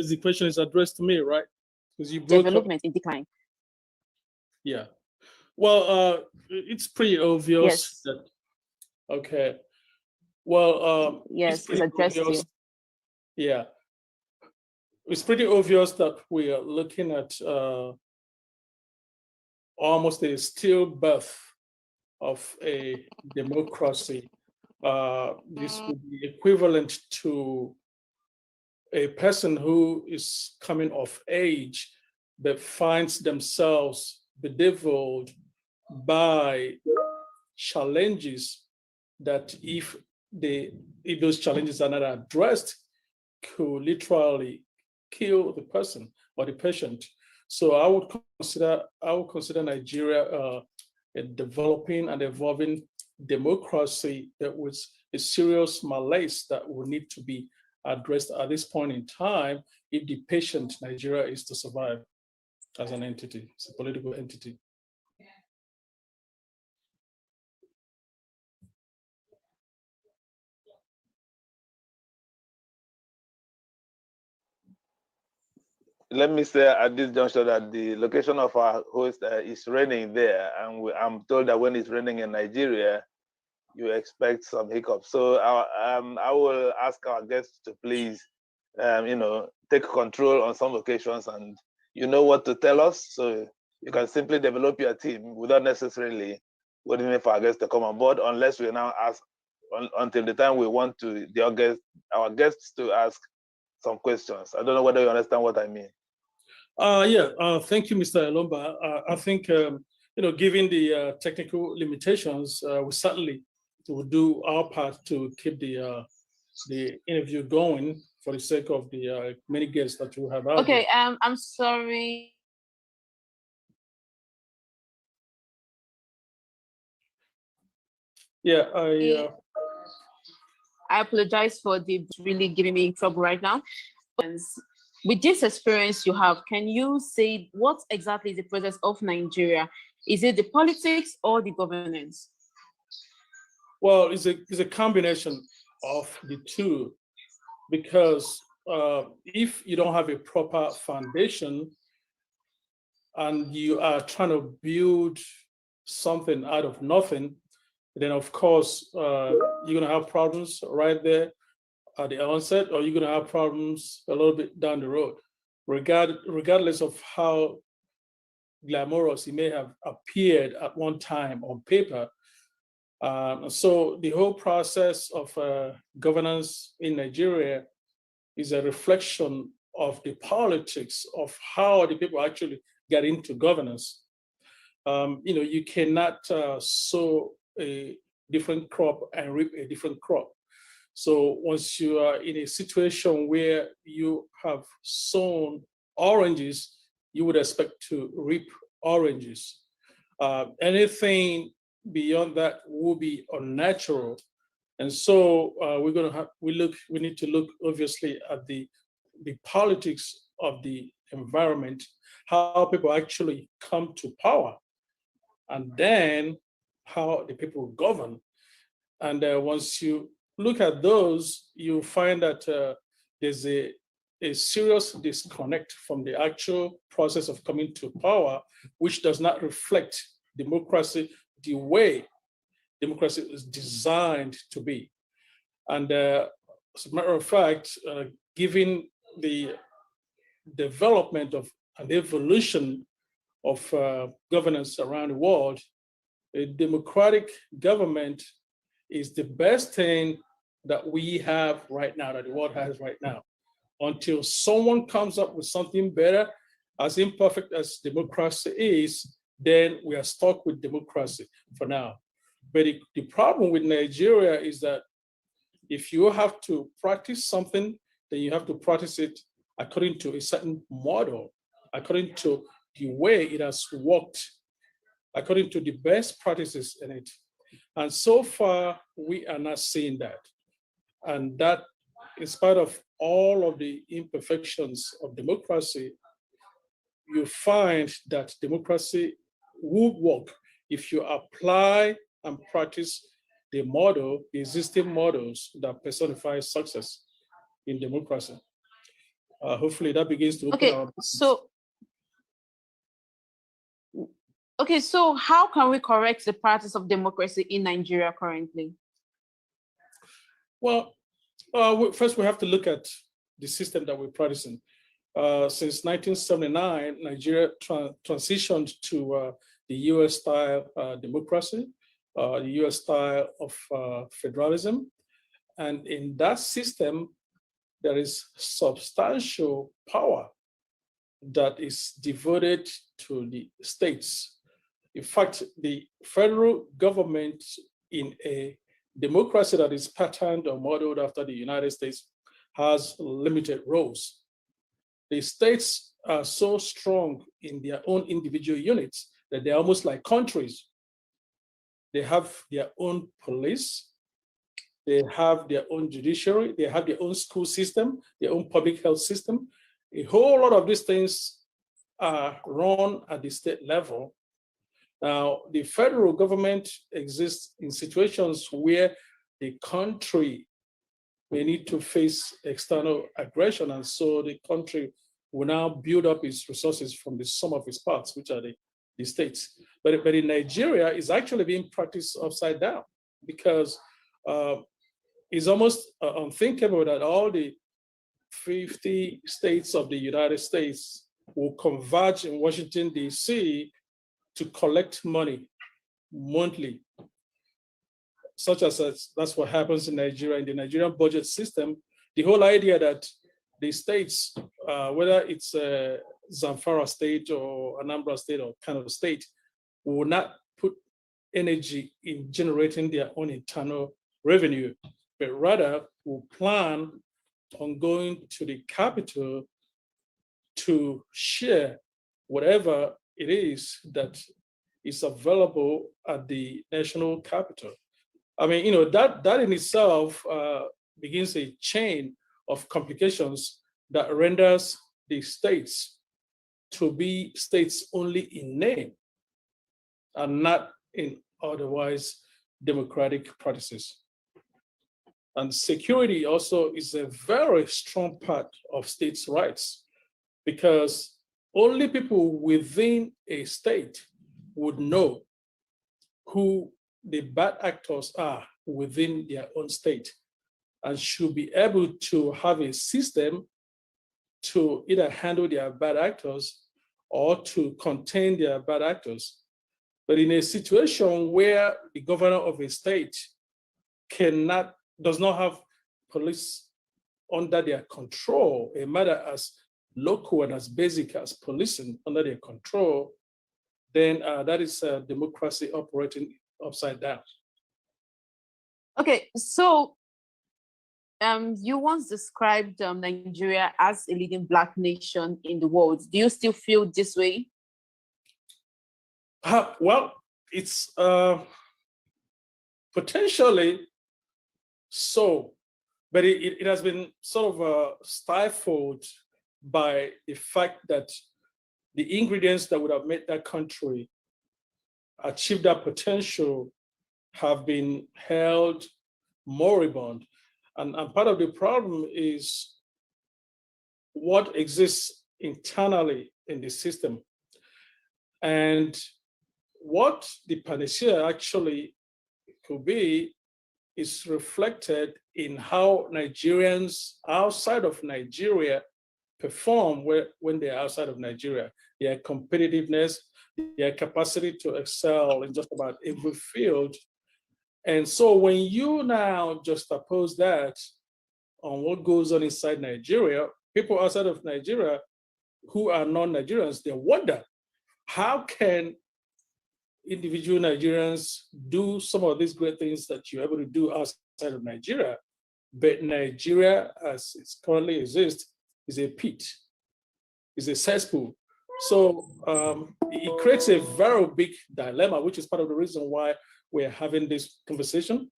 the question is addressed to me, right? Because you broke development in decline. Yeah. Well, it's pretty obvious that. Okay. Well, yes, it's addressed to you. Yeah. It's pretty obvious that we are looking at almost a stillbirth of a democracy. This would be equivalent to a person who is coming of age that finds themselves bedeviled by challenges that if those challenges are not addressed, could literally kill the person or the patient. So I would consider Nigeria a developing and evolving democracy that was a serious malaise that will need to be addressed at this point in time if the patient Nigeria is to survive as an entity, as a political entity. Let me say at this juncture that the location of our host is raining there, and I'm told that when it's raining in Nigeria, you expect some hiccups. So I will ask our guests to please, take control on some occasions, and you know what to tell us, so you can simply develop your team without necessarily waiting for our guests to come on board, unless we now ask until the time we want our guests to ask some questions. I don't know whether you understand what I mean. Thank you, Mr. Elomba. I think, given the technical limitations, we certainly will do our part to keep the interview going for the sake of the many guests that you have out. Okay, I'm sorry. Yeah, I apologize for really giving me trouble right now. With this experience you have, can you say what exactly is the process of Nigeria? Is it the politics or the governance? Well, it's a combination of the two, because if you don't have a proper foundation and you are trying to build something out of nothing, then of course you're going to have problems right there at the onset, or you're going to have problems a little bit down the road, regardless of how glamorous it may have appeared at one time on paper. So the whole process of governance in Nigeria is a reflection of the politics of how the people actually get into governance. You cannot sow a different crop and reap a different crop. So once you are in a situation where you have sown oranges, you would expect to reap oranges. Anything beyond that will be unnatural. And so we need to look obviously at the politics of the environment, how people actually come to power, and then how the people govern. And once you look at those, you find that there's a serious disconnect from the actual process of coming to power, which does not reflect democracy the way democracy is designed to be. And as a matter of fact, given the development of and evolution of governance around the world, a democratic government is the best thing that we have right now, that the world has right now. Until someone comes up with something better, as imperfect as democracy is, then we are stuck with democracy for now. But the problem with Nigeria is that if you have to practice something, then you have to practice it according to a certain model, according to the way it has worked, according to the best practices in it. And so far, we are not seeing that. And that, in spite of all of the imperfections of democracy, you find that democracy would work if you apply and practice the model, the existing models that personify success in democracy. hopefully that begins to open Okay, our business. so how can we correct the practice of democracy in Nigeria currently? Well, first we have to look at the system that we're practicing. Since 1979, Nigeria transitioned to the US style democracy, the US style of federalism. And in that system, there is substantial power that is devoted to the states. In fact, the federal government in a democracy that is patterned or modeled after the United States has limited roles. The states are so strong in their own individual units that they're almost like countries. They have their own police, they have their own judiciary, they have their own school system, their own public health system. A whole lot of these things are run at the state level. Now, the federal government exists in situations where the country may need to face external aggression, and so the country will now build up its resources from the sum of its parts, which are the states. But in Nigeria, it's actually being practiced upside down, because it's almost unthinkable that all the 50 states of the United States will converge in Washington, D.C. to collect money monthly, such as that's what happens in Nigeria. In the Nigerian budget system, the whole idea that the states, whether it's a Zamfara state or Anambra state or Kano state, will not put energy in generating their own internal revenue, but rather will plan on going to the capital to share whatever it is that is available at the national capital. I mean, that in itself begins a chain of complications that renders the states to be states only in name and not in otherwise democratic practices. And security also is a very strong part of states' rights, because only people within a state would know who the bad actors are within their own state, and should be able to have a system to either handle their bad actors or to contain their bad actors. But in a situation where the governor of a state does not have police under their control, a matter as local and as basic as policing under their control, then that is democracy operating upside down. Okay, so you once described Nigeria as a leading Black nation in the world. Do you still feel this way? Well, it's potentially so, but it has been sort of stifled by the fact that the ingredients that would have made that country achieve that potential have been held moribund. And part of the problem is what exists internally in the system. And what the panacea actually could be is reflected in how Nigerians outside of Nigeria perform when they're outside of Nigeria, their competitiveness, their capacity to excel in just about every field. And so when you now juxtapose that on what goes on inside Nigeria, people outside of Nigeria who are non-Nigerians, they wonder, how can individual Nigerians do some of these great things that you're able to do outside of Nigeria, but Nigeria, as it currently exists, is a pit, is a cesspool. So it creates a very big dilemma, which is part of the reason why we're having this conversation,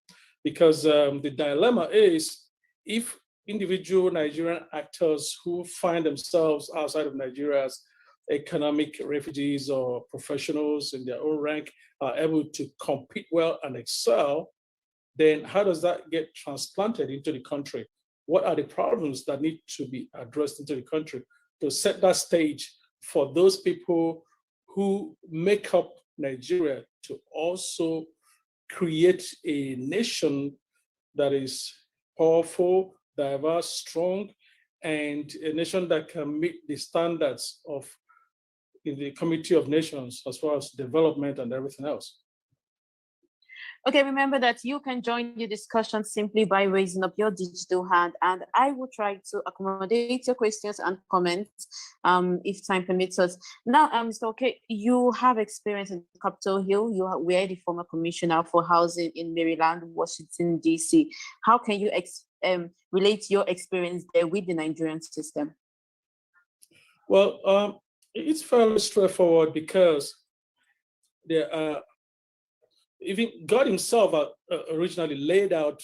because the dilemma is, if individual Nigerian actors who find themselves outside of Nigeria as economic refugees or professionals in their own rank are able to compete well and excel, then how does that get transplanted into the country? what are the problems that need to be addressed into the country to set that stage for those people who make up Nigeria to also create a nation that is powerful, diverse, strong, and a nation that can meet the standards of in the Committee of Nations as far as development and everything else. Okay, remember that you can join the discussion simply by raising up your digital hand, and I will try to accommodate your questions and comments if time permits us. Now, Mr. Okey, you have experience in Capitol Hill. You were the former commissioner for housing in Maryland, Washington, D.C. How can you relate your experience there with the Nigerian system? Well, it's fairly straightforward because there are even God himself originally laid out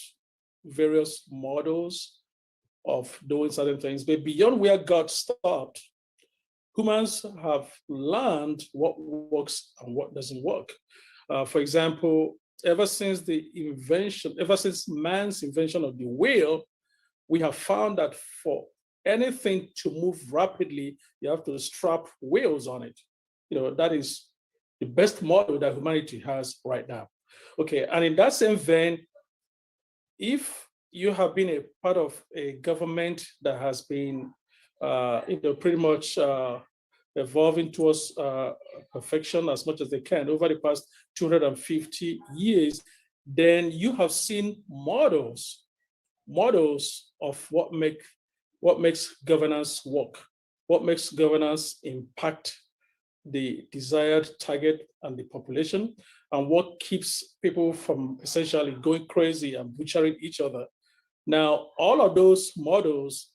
various models of doing certain things, but beyond where God stopped, humans have learned what works and what doesn't work. For example, ever since man's invention of the wheel, we have found that for anything to move rapidly, you have to strap wheels on it. That is the best model that humanity has right now. Okay, and in that same vein, if you have been a part of a government that has been, pretty much evolving towards perfection as much as they can over the past 250 years, then you have seen models of what makes governance work, what makes governance impact the desired target and the population, and what keeps people from essentially going crazy and butchering each other. Now, all of those models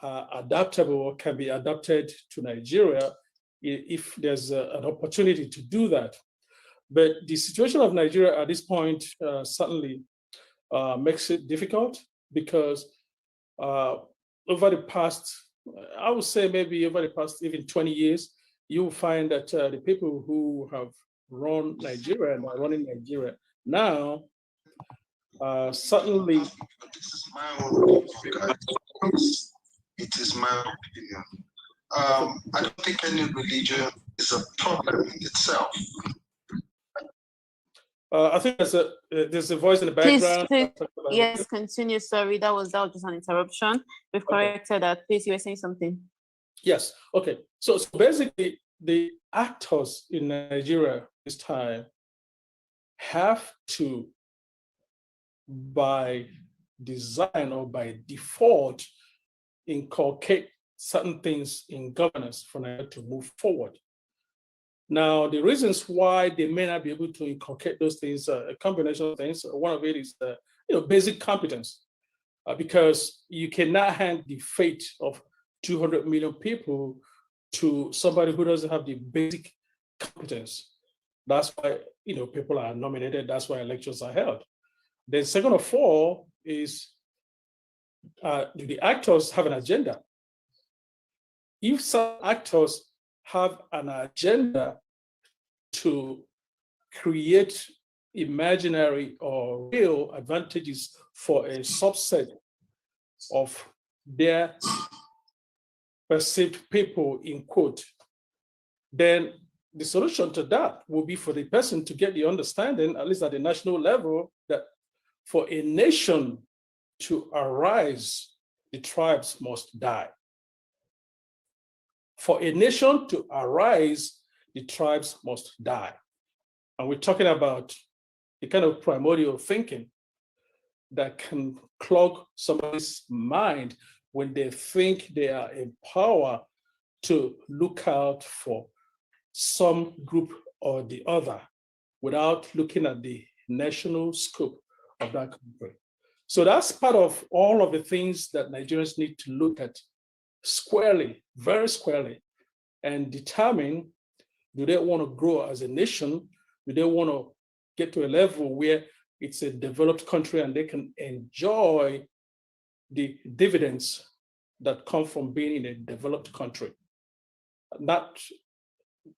are adaptable, can be adapted to Nigeria if there's an opportunity to do that. But the situation of Nigeria at this point certainly makes it difficult because over the past, I would say maybe over the past even 20 years, you will find that the people who have run Nigeria and are running Nigeria now certainly. This is my own opinion. It is my opinion. I don't think any religion is a problem in itself. I think there's a voice in the background. Please, yes, continue. Sorry, that was just an interruption. We've corrected that. Please, you were saying something. Yes. Okay. So basically, the actors in Nigeria this time have to, by design or by default, inculcate certain things in governance for Nigeria to move forward. Now, the reasons why they may not be able to inculcate those things, a combination of things. One of it is basic competence, because you cannot hand the fate of 200 million people to somebody who doesn't have the basic competence. That's why people are nominated. That's why elections are held. Then, second of all, is do the actors have an agenda? If some actors have an agenda to create imaginary or real advantages for a subset of their perceived people, in quote, then the solution to that will be for the person to get the understanding, at least at the national level, that for a nation to arise, the tribes must die. For a nation to arise, the tribes must die. And we're talking about the kind of primordial thinking that can clog somebody's mind when they think they are in power to look out for some group or the other without looking at the national scope of that country. So that's part of all of the things that Nigerians need to look at squarely, very squarely, and determine, do they want to grow as a nation? Do they want to get to a level where it's a developed country and they can enjoy the dividends that come from being in a developed country, not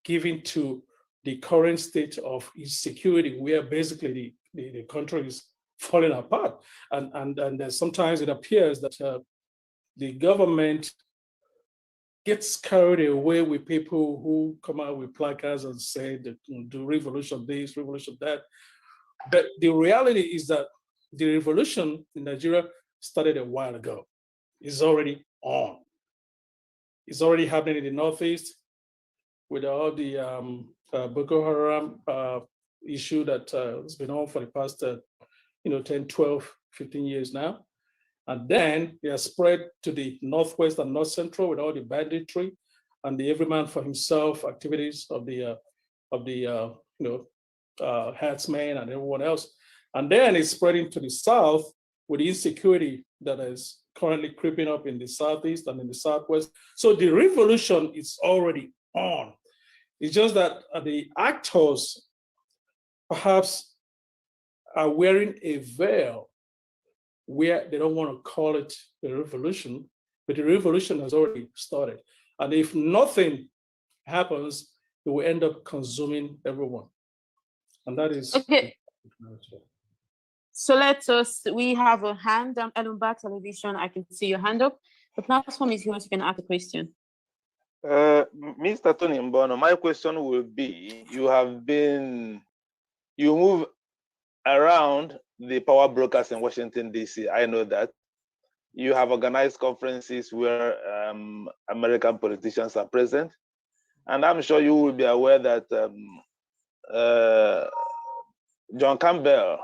given to the current state of insecurity, where basically the country is falling apart. And sometimes it appears that the government gets carried away with people who come out with placards and say that do revolution this, revolution that. But the reality is that the revolution in Nigeria started a while ago. It's already on. It's already happening in the Northeast with all the Boko Haram issue that has been on for the past 10, 12, 15 years now. And then they are spread to the Northwest and North Central with all the banditry and the every man for himself activities of the herdsmen and everyone else. And then it's spreading to the South with the insecurity that is currently creeping up in the Southeast and in the Southwest. So the revolution is already on. It's just that the actors perhaps are wearing a veil where they don't want to call it a revolution, but the revolution has already started. And if nothing happens, it will end up consuming everyone. And that is okay. So we have a hand on Elumba Television. I can see your hand up. The platform is yours. You can ask a question. Mr. Tony Mbonu, my question will be, you move around the power brokers in Washington, D.C. I know that. You have organized conferences where American politicians are present. And I'm sure you will be aware that John Campbell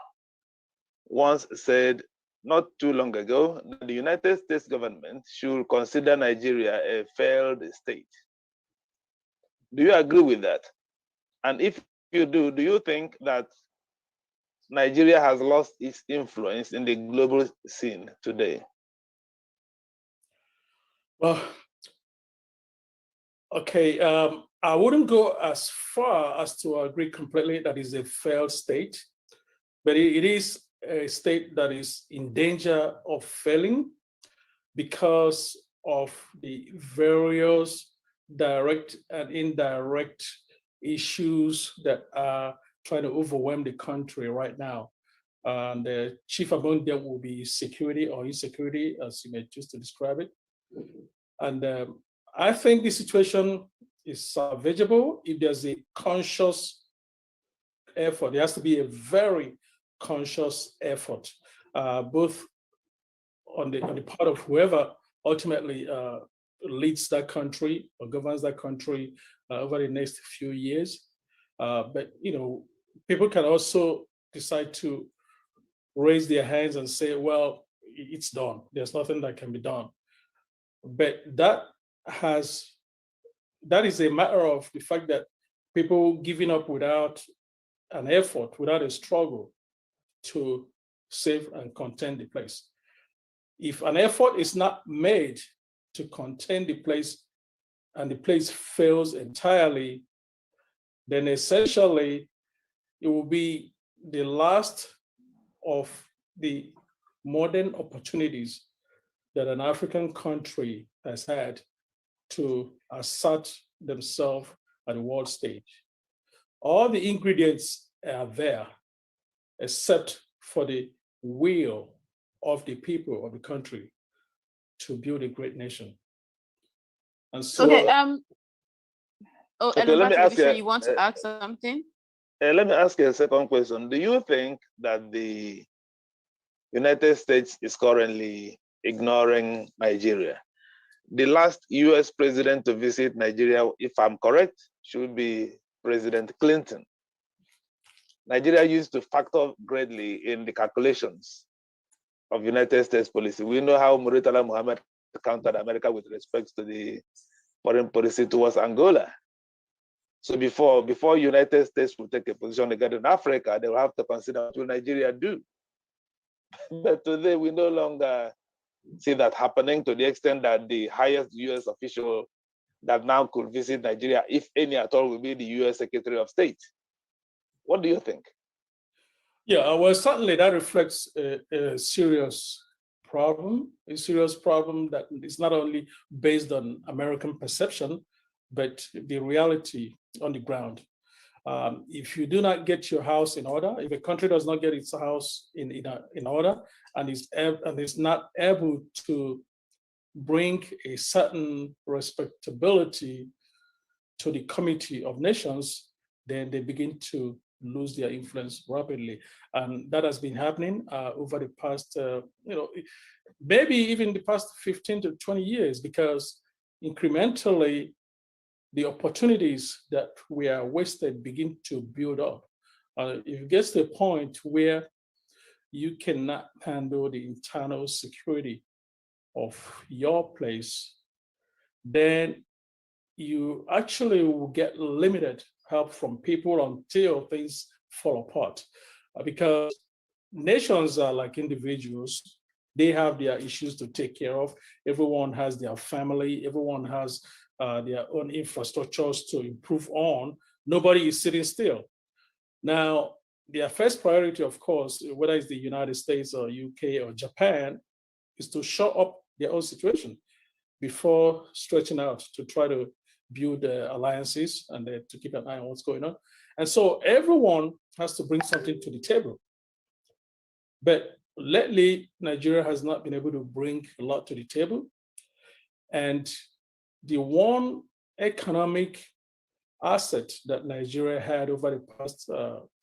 once said, not too long ago, that the United States government should consider Nigeria a failed state. Do you agree with that? And if you do you think that Nigeria has lost its influence in the global scene today? Well, okay, I wouldn't go as far as to agree completely that it's a failed state, but it is a state that is in danger of failing because of the various direct and indirect issues that are trying to overwhelm the country right now. And the chief among them will be security or insecurity, as you may choose to describe it. And I think the situation is salvageable if there's a conscious effort. There has to be a very conscious effort, both on the part of whoever ultimately leads that country or governs that country over the next few years. But people can also decide to raise their hands and say, well, it's done. There's nothing that can be done. But that is a matter of the fact that people giving up without an effort, without a struggle to save and contain the place. If an effort is not made to contain the place and the place fails entirely, then essentially it will be the last of the modern opportunities that an African country has had to assert themselves at the world stage. All the ingredients are there, except for the will of the people of the country to build a great nation. And so, okay, let me ask you want to ask something? Let me ask you a second question. Do you think that the United States is currently ignoring Nigeria? The last US president to visit Nigeria, if I'm correct, should be President Clinton. Nigeria used to factor greatly in the calculations of United States policy. We know how Murtala Muhammad countered America with respect to the foreign policy towards Angola. So before United States will take a position regarding Africa, they will have to consider what will Nigeria do. But today we no longer see that happening, to the extent that the highest US official that now could visit Nigeria, if any at all, will be the US Secretary of State. What do you think? Yeah, well, certainly that reflects a serious problem that is not only based on American perception, but the reality on the ground. If you do not get your house in order, if a country does not get its house in order and is not able to bring a certain respectability to the Committee of Nations, then they begin to lose their influence rapidly. And that has been happening over the past, maybe even the past 15 to 20 years, because incrementally, the opportunities that were wasted begin to build up. If it gets to a point where you cannot handle the internal security of your place, then you actually will get limited help from people until things fall apart. Because nations are like individuals. They have their issues to take care of. Everyone has their family. Everyone has their own infrastructures to improve on. Nobody is sitting still. Now, their first priority, of course, whether it's the United States or UK or Japan, is to shore up their own situation before stretching out to try to build alliances and to keep an eye on what's going on. And so everyone has to bring something to the table. But lately, Nigeria has not been able to bring a lot to the table. And the one economic asset that Nigeria had over the past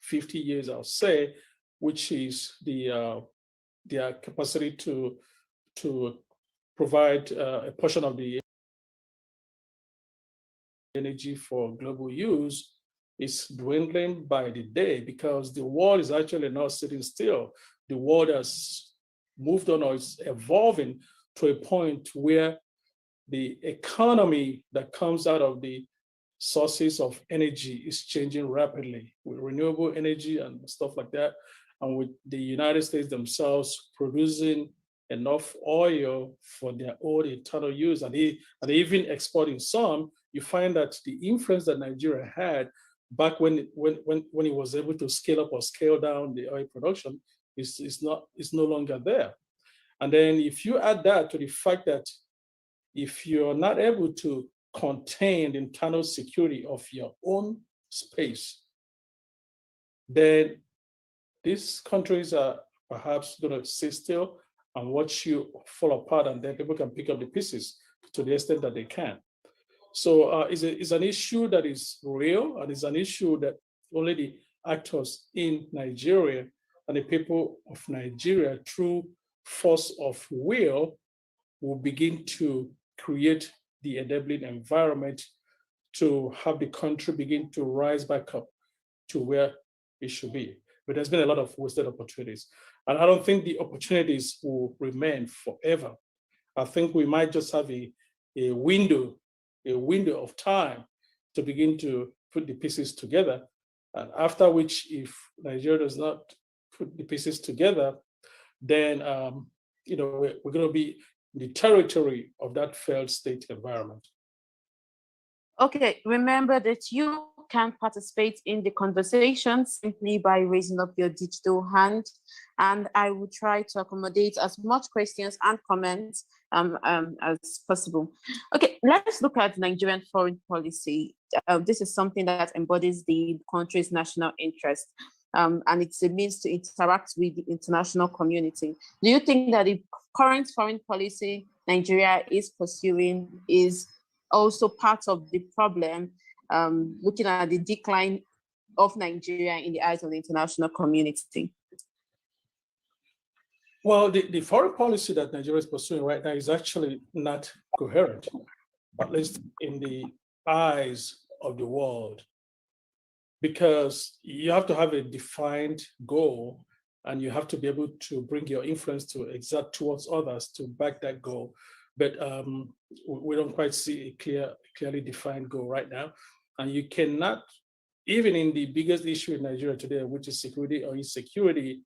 50 years, I'll say, which is their capacity to provide a portion of the energy for global use, is dwindling by the day, because the world is actually not sitting still. The world has moved on, or is evolving to a point where the economy that comes out of the sources of energy is changing rapidly with renewable energy and stuff like that. And with the United States themselves producing enough oil for their own internal use, and they even exporting some, you find that the influence that Nigeria had back when it was able to scale up or scale down the oil production is no longer there. And then if you add that to the fact that if you're not able to contain the internal security of your own space, then these countries are perhaps going to sit still and watch you fall apart, and then people can pick up the pieces to the extent that they can. So it's an issue that is real, and it's an issue that only the actors in Nigeria and the people of Nigeria, through force of will begin to create the enabling environment to have the country begin to rise back up to where it should be. But there's been a lot of wasted opportunities. And I don't think the opportunities will remain forever. I think we might just have a window of time to begin to put the pieces together. And after which, if Nigeria does not put the pieces together, then we're going to be the territory of that failed state environment. Okay, remember that you can participate in the conversation simply by raising up your digital hand, and I will try to accommodate as much questions and comments as possible. Okay, let's look at Nigerian foreign policy. This is something that embodies the country's national interest, and it's a means to interact with the international community. Do you think that the current foreign policy Nigeria is pursuing is also part of the problem, looking at the decline of Nigeria in the eyes of the international community? Well, the foreign policy that Nigeria is pursuing right now is actually not coherent, at least in the eyes of the world, because you have to have a defined goal, and you have to be able to bring your influence to exert towards others to back that goal. But we don't quite see a clearly defined goal right now. And you cannot, even in the biggest issue in Nigeria today, which is security or insecurity,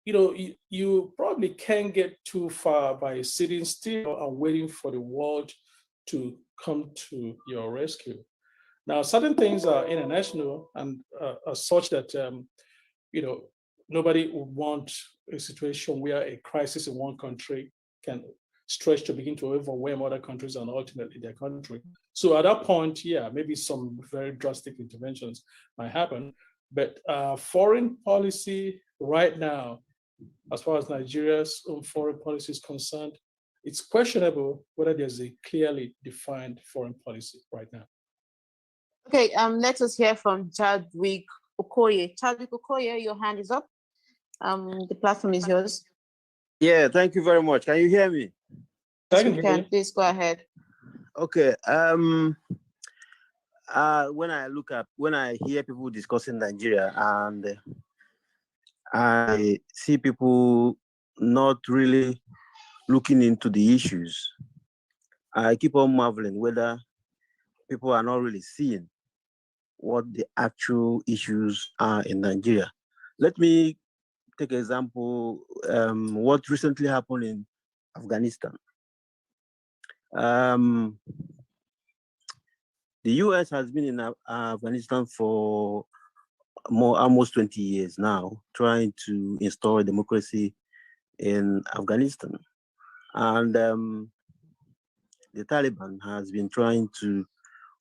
you probably can't get too far by sitting still and waiting for the world to come to your rescue. Now, certain things are international and are such that nobody would want a situation where a crisis in one country can stretch to begin to overwhelm other countries and ultimately their country. So at that point, yeah, maybe some very drastic interventions might happen. But foreign policy right now, as far as Nigeria's own foreign policy is concerned, it's questionable whether there's a clearly defined foreign policy right now. Okay, let us hear from Chadwick Okoye. Chadwick Okoye, your hand is up. The platform is yours. Yeah, thank you very much. Can you hear me? Yes, we can. Please go ahead. Okay. When I hear people discussing Nigeria and I see people not really looking into the issues, I keep on marveling whether people are not really seeing what the actual issues are in Nigeria. Let me take an example, what recently happened in Afghanistan. The US has been in Afghanistan for almost 20 years now, trying to install democracy in Afghanistan. And the Taliban has been trying to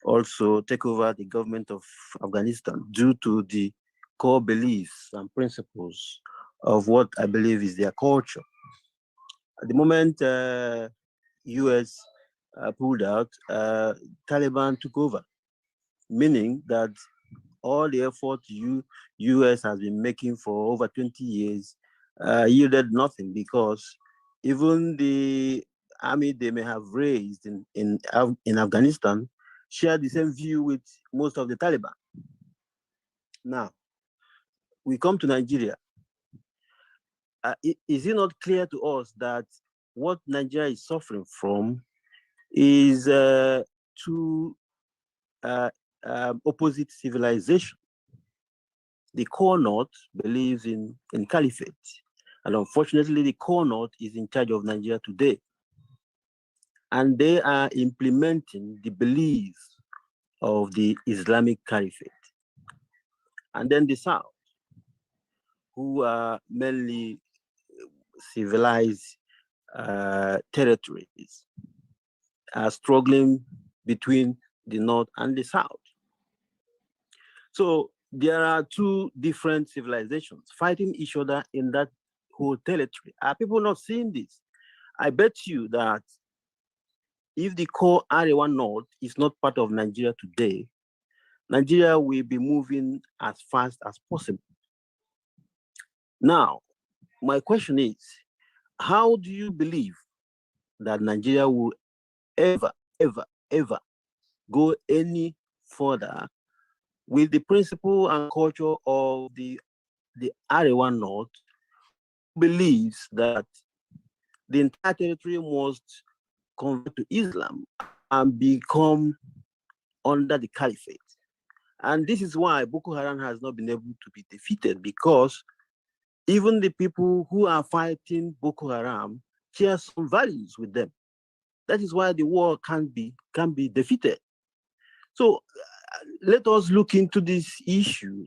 also take over the government of Afghanistan due to the core beliefs and principles of what I believe is their culture. At the moment US pulled out, Taliban took over, meaning that all the effort US has been making for over 20 years yielded nothing, because even the army they may have raised in Afghanistan share the same view with most of the Taliban. Now, we come to Nigeria. Is it not clear to us that what Nigeria is suffering from is two opposite civilization? The core north believes in caliphate, and unfortunately, the core north is in charge of Nigeria today. And they are implementing the beliefs of the Islamic caliphate. And then the south, who are mainly civilized territories, are struggling between the north and the south. So there are two different civilizations fighting each other in that whole territory. Are people not seeing this? I bet you that if the core Arewa North is not part of Nigeria today, Nigeria will be moving as fast as possible. Now, my question is, how do you believe that Nigeria will ever go any further with the principle and culture of the Arewa North, who believes that the entire territory must convert to Islam and become under the caliphate? And this is why Boko Haram has not been able to be defeated, because even the people who are fighting Boko Haram share some values with them. That is why the war can be defeated. So let us look into this issue,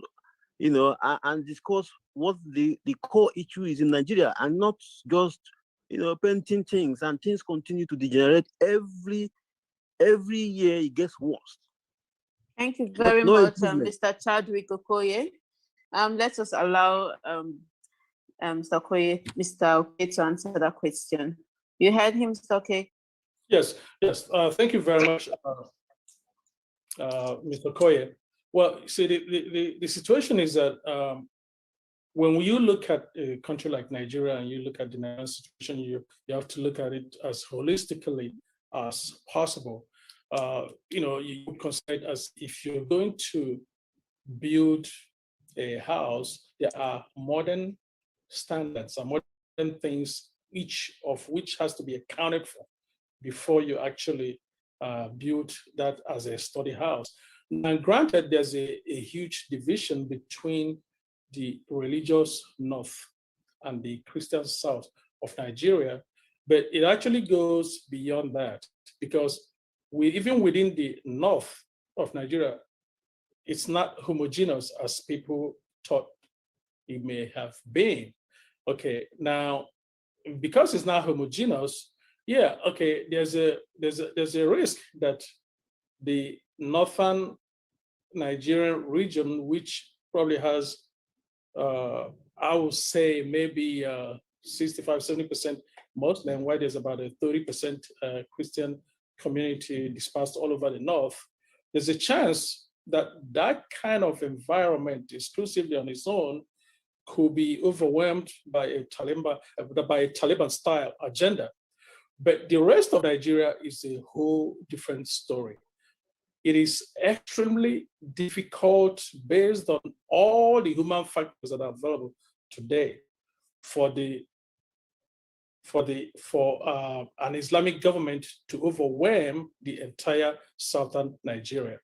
and discuss what the core issue is in Nigeria, and not just painting things, and things continue to degenerate every year. It gets worse. Thank you very much, Mr. Chadwick Okoye. Let us allow Mr. Okoye to answer that question. You heard him, Mr. Okoye? Yes. Thank you very much, Mr. Okoye. Well, see, the situation is that when you look at a country like Nigeria and you look at the Nigerian situation, you have to look at it as holistically as possible. You consider it as, if you're going to build a house, there are modern standards and modern things, each of which has to be accounted for before you actually build that as a study house. And granted, there's a huge division between the religious north and the Christian south of Nigeria, but it actually goes beyond that, because even within the north of Nigeria, it's not homogeneous as people thought it may have been. Okay, now because it's not homogeneous, yeah, okay, there's a risk that the northern Nigerian region, which probably has, I would say maybe 65, 70% Muslim, while there's about a 30% Christian community dispersed all over the north, there's a chance that that kind of environment exclusively on its own could be overwhelmed by a Taliban style agenda. But the rest of Nigeria is a whole different story. It is extremely difficult based on all the human factors that are available today for an Islamic government to overwhelm the entire southern Nigeria.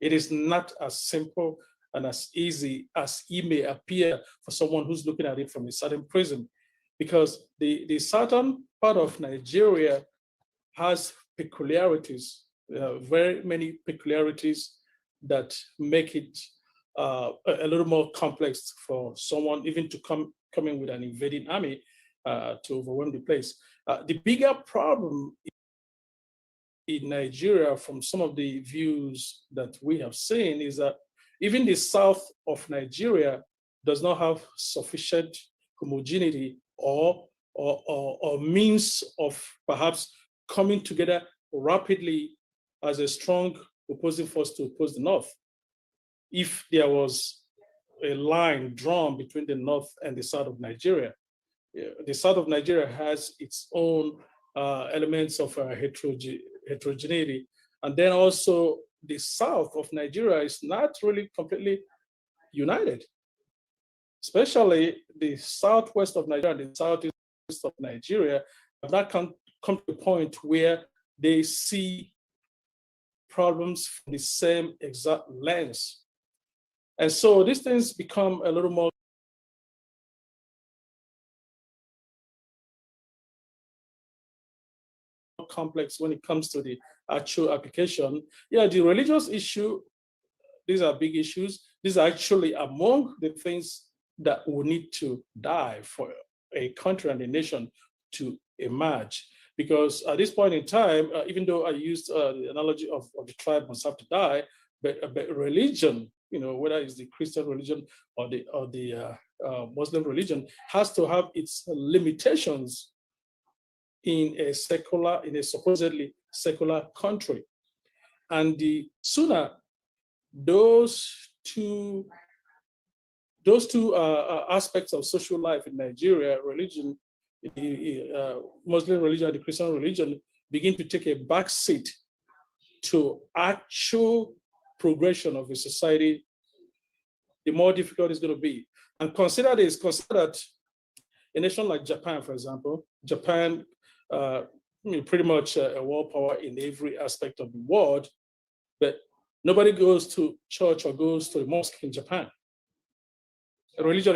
It is not as simple and as easy as it may appear for someone who's looking at it from a certain prism, because the southern part of Nigeria has peculiarities, very many peculiarities that make it a little more complex for someone even to come in with an invading army to overwhelm the place. The bigger problem in Nigeria, from some of the views that we have seen, is that even the south of Nigeria does not have sufficient homogeneity or means of perhaps coming together rapidly as a strong opposing force to oppose the north. If there was a line drawn between the north and the south of Nigeria, the south of Nigeria has its own elements of heterogeneity. And then also the south of Nigeria is not really completely united, especially the southwest of Nigeria and the southeast of Nigeria have not come to a point where they see problems from the same exact lens. And so these things become a little more complex when it comes to the actual application. Yeah, the religious issue, these are big issues. These are actually among the things that will need to die for a country and a nation to emerge. Because at this point in time, even though I used the analogy of the tribe must have to die, but religion, you know, whether it's the Christian religion or the Muslim religion, has to have its limitations in a supposedly secular country. And the sooner those two aspects of social life in Nigeria, religion, the Muslim religion and the Christian religion, begin to take a back seat to actual progression of a society, the more difficult it's going to be. And consider that a nation like Japan, for example, Japan, pretty much a world power in every aspect of the world, but nobody goes to church or goes to a mosque in Japan. Religion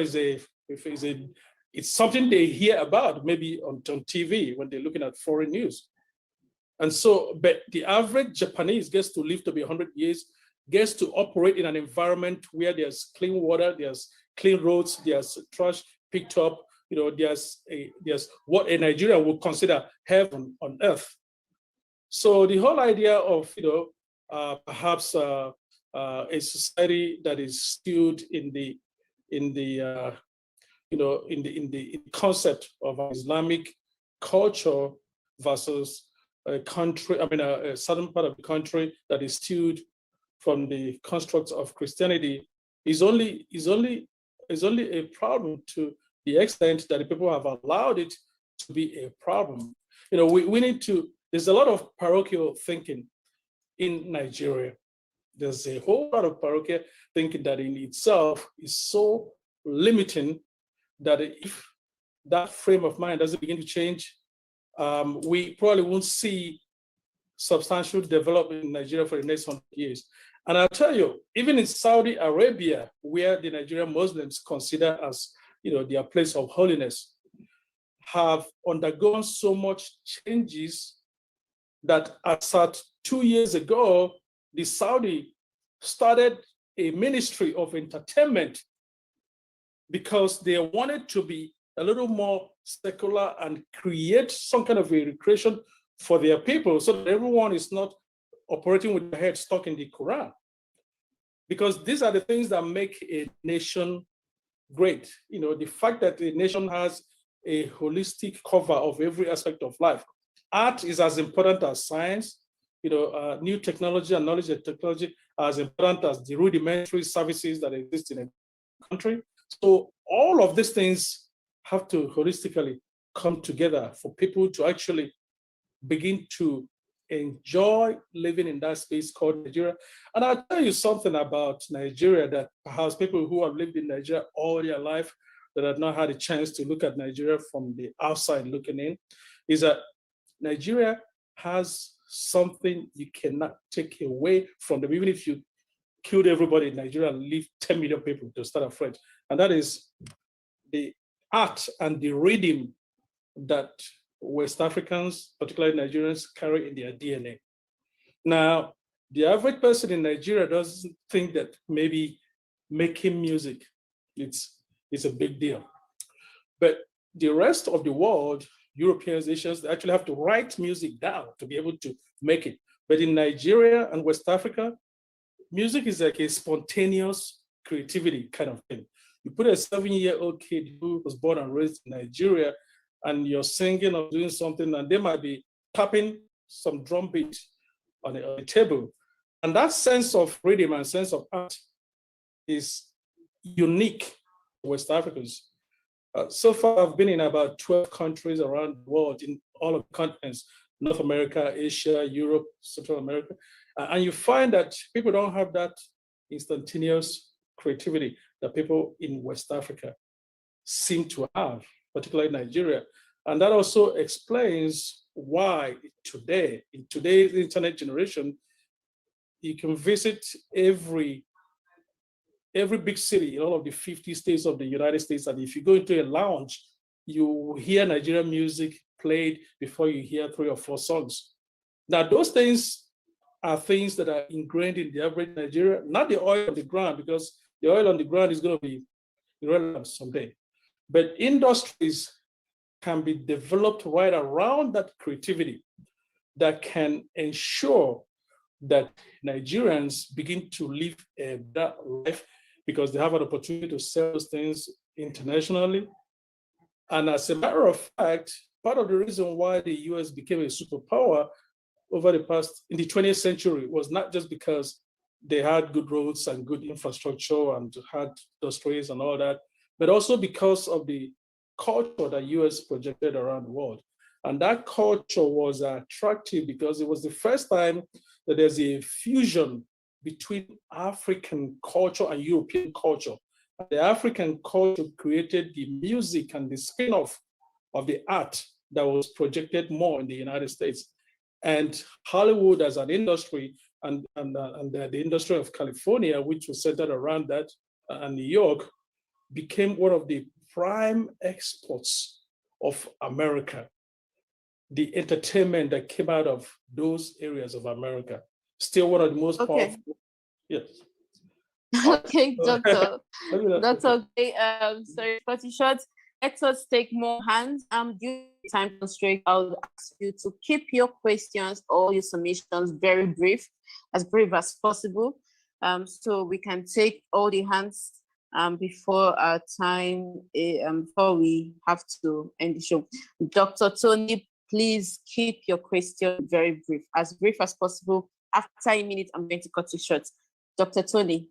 it's something they hear about maybe on TV when they're looking at foreign news. And so, but the average Japanese gets to live to be 100 years, gets to operate in an environment where there's clean water, there's clean roads, there's trash picked up, you know, there's what a Nigerian would consider heaven on earth. So the whole idea of, you know, perhaps a society that is skewed in the concept of Islamic culture versus a country, a southern part of the country that is skewed from the constructs of Christianity is only a problem to the extent that the people have allowed it to be a problem. You know, we need to, there's a lot of parochial thinking in Nigeria. There's a whole lot of parochial thinking that in itself is so limiting that if that frame of mind doesn't begin to change, we probably won't see substantial development in Nigeria for the next 100 years. And I'll tell you, even in Saudi Arabia, where the Nigerian Muslims consider as, you know, their place of holiness, have undergone so much changes that as at 2 years ago, the Saudi started a ministry of entertainment because they wanted to be a little more secular and create some kind of a recreation for their people so that everyone is not operating with their head stuck in the Quran. Because these are the things that make a nation great. You know, the fact that a nation has a holistic cover of every aspect of life. Art is as important as science. You know, new technology and knowledge and technology are as important as the rudimentary services that exist in a country. So all of these things have to holistically come together for people to actually begin to enjoy living in that space called Nigeria. And I'll tell you something about Nigeria that perhaps people who have lived in Nigeria all their life that have not had a chance to look at Nigeria from the outside looking in, is that Nigeria has something you cannot take away from them, even if you killed everybody in Nigeria and leave 10 million people to start afresh. And that is the art and the rhythm that West Africans, particularly Nigerians, carry in their DNA. Now, the average person in Nigeria doesn't think that maybe making music, it's a big deal. But the rest of the world, Europeans, Asians, they actually have to write music down to be able to make it. But in Nigeria and West Africa, music is like a spontaneous creativity kind of thing. You put a 7-year-old kid who was born and raised in Nigeria, and you're singing or doing something, and they might be tapping some drum beat on a table. And that sense of rhythm and sense of art is unique to West Africans. So far, I've been in about 12 countries around the world in all of the continents, North America, Asia, Europe, Central America. And you find that people don't have that instantaneous creativity that people in West Africa seem to have, particularly Nigeria. And that also explains why today, in today's internet generation, you can visit every big city in all of the 50 states of the United States. And if you go into a lounge, you hear Nigerian music played before you hear 3 or 4 songs. Now, those things are things that are ingrained in the average Nigerian, not the oil on the ground, because the oil on the ground is going to be irrelevant someday. But industries can be developed right around that creativity that can ensure that Nigerians begin to live a better life because they have an opportunity to sell those things internationally. And as a matter of fact, part of the reason why the US became a superpower over the past, in the 20th century, was not just because they had good roads and good infrastructure and had industries and all that, but also because of the culture that US projected around the world. And that culture was attractive because it was the first time that there's a fusion between African culture and European culture. And the African culture created the music and the spin-off of the art that was projected more in the United States. And Hollywood as an industry and the industry of California, which was centered around that, and New York, became one of the prime exports of America. The entertainment that came out of those areas of America, still one of the most powerful. Yes. Okay, Doctor. That's okay. Sorry, 40 shots. Let us take more hands. Due to time constraint, I'll ask you to keep your questions or your submissions very brief as possible, so we can take all the hands before our time, before we have to end the show. Dr. Tony, please keep your question very brief as possible. After a minute, I'm going to cut you short. Dr. Tony.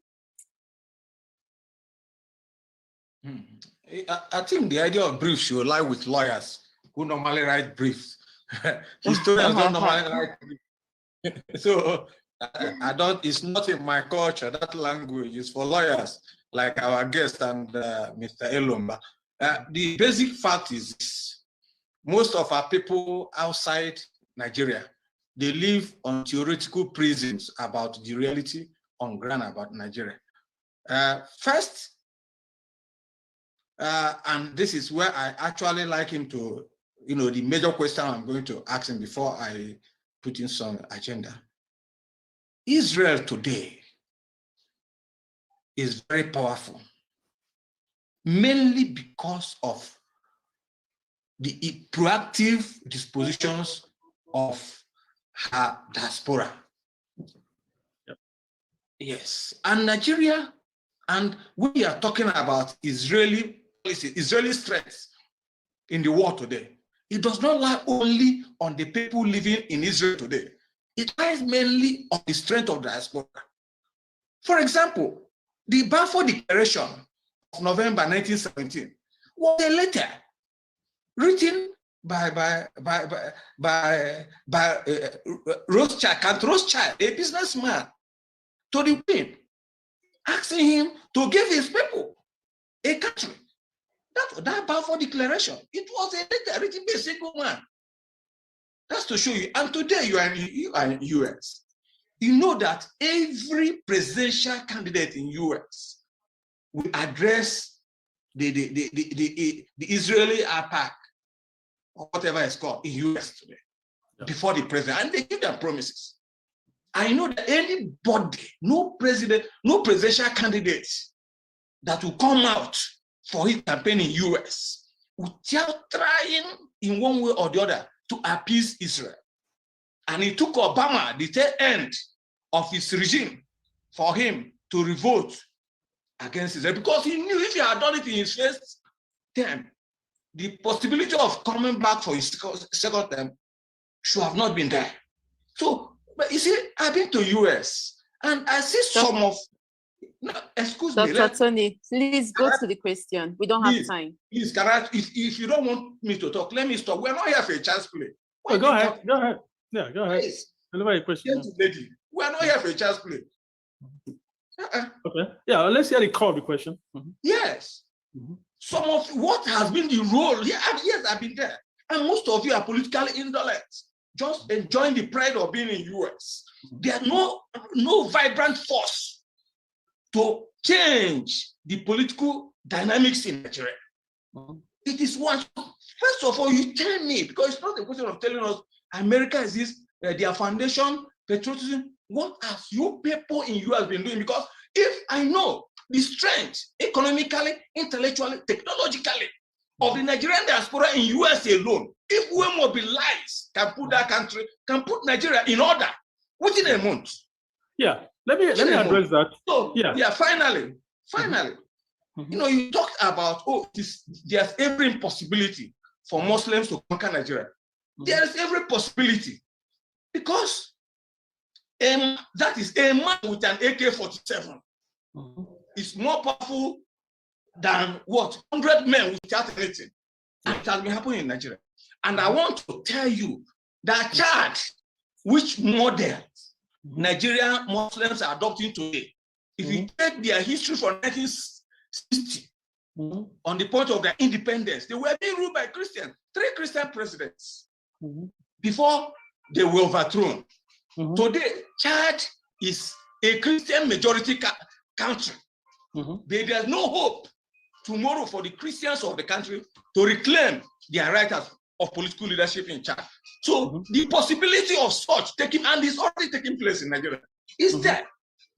I think the idea of briefs should lie with lawyers who normally write briefs. Historians don't normally write briefs. So I don't, it's not in my culture. That language is for lawyers like our guest and Mr. Elomba. The basic fact is this. Most of our people outside Nigeria, they live on theoretical prisons about the reality on ground about Nigeria. First, and this is where I actually like him to, the major question I'm going to ask him before I put in some agenda. Israel today is very powerful, mainly because of the proactive dispositions of her diaspora. Yep. Yes, and Nigeria, and we are talking about Israeli policy, Israeli strength in the war today. It does not lie only on the people living in Israel today. It lies mainly on the strength of the diaspora. For example, the Balfour Declaration of November 1917 was a letter written by Rothschild, Count Rothschild, a businessman, to the Queen, asking him to give his people a country. That Balfour Declaration, it was a letter written by a single man. That's to show you. And today you are in US. You know that every presidential candidate in US will address the Israeli AIPAC, or whatever it's called, in US today, before the president, and they give them promises. I know that anybody, no presidential candidate that will come out for his campaign in US without trying in one way or the other to appease Israel. And it took Obama the tail end of his regime for him to revolt against Israel, because he knew if he had done it in his first term, the possibility of coming back for his second term should have not been there. So, but you see, I've been to US and I see some of, no, excuse me. Dr. Tony, please go to the question. We don't have time. Please, can I, if you don't want me to talk, let me stop. We're not here for a chance play. Oh, go ahead. Go ahead. Yeah, go ahead. Deliver your question. Lady, we're not here for a chance play. Okay. Yeah, let's hear the core of the question. Yes. Some of what has been the role, yes, I've been there. And most of you are politically indolent, just enjoying the pride of being in US. There's no vibrant force to change the political dynamics in Nigeria. It is one. First of all, you tell me, because it's not a question of telling us America is this, their foundation, patriotism. What have you people in US been doing? Because if I know the strength economically, intellectually, technologically of the Nigerian diaspora in US alone, if we mobilize, can put that country, can put Nigeria in order within a month. Yeah, let me address that. So finally, you know, you talked about, there's every impossibility for Muslims to conquer Nigeria. There is every possibility, because that is a man with an AK-47 is more powerful than what 100 men without anything. And it has been happening in Nigeria. And I want to tell you that Chad, which model Nigerian Muslims are adopting today, if you take their history from 1960, on the point of their independence, they were being ruled by Christians, 3 Christian presidents before they were overthrown. Today, Chad is a Christian majority country. There's no hope tomorrow for the Christians of the country to reclaim their right of political leadership in Chad. So the possibility of such taking, and it's already taking place in Nigeria, is there.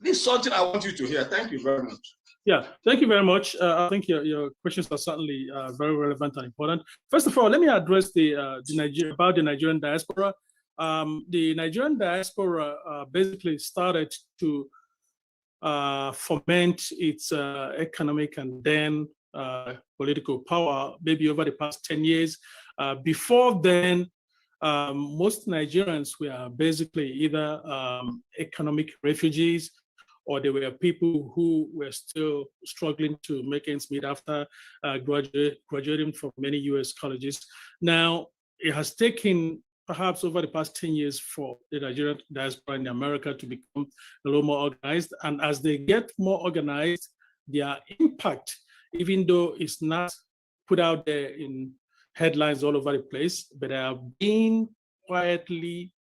This is something I want you to hear. Thank you very much. Yeah, thank you very much. I think your questions are certainly very relevant and important. First of all, let me address the Nigerian diaspora. The Nigerian diaspora basically started to foment its economic and then political power maybe over the past 10 years. Before then, most Nigerians were basically either economic refugees, or they were people who were still struggling to make ends meet after graduating from many US colleges. Now, it has taken perhaps over the past 10 years for the Nigerian diaspora in America to become a little more organized. And as they get more organized, their impact, even though it's not put out there in headlines all over the place, but they are being quietly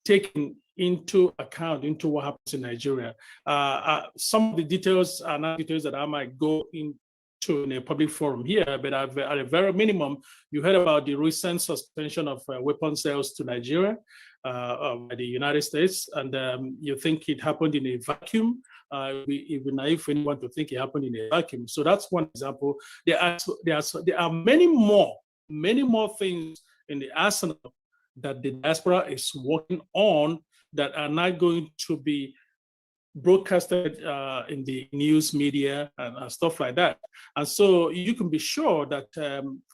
taken into account into what happens in Nigeria. Some of the details are not details that I might go into in a public forum here, but at a very minimum, you heard about the recent suspension of weapon sales to Nigeria by the United States, and you think it happened in a vacuum. It would be naive for anyone to think it happened in a vacuum. So that's one example. There are many more many more things in the arsenal that the diaspora is working on that are not going to be broadcasted in the news media and stuff like that. And so you can be sure that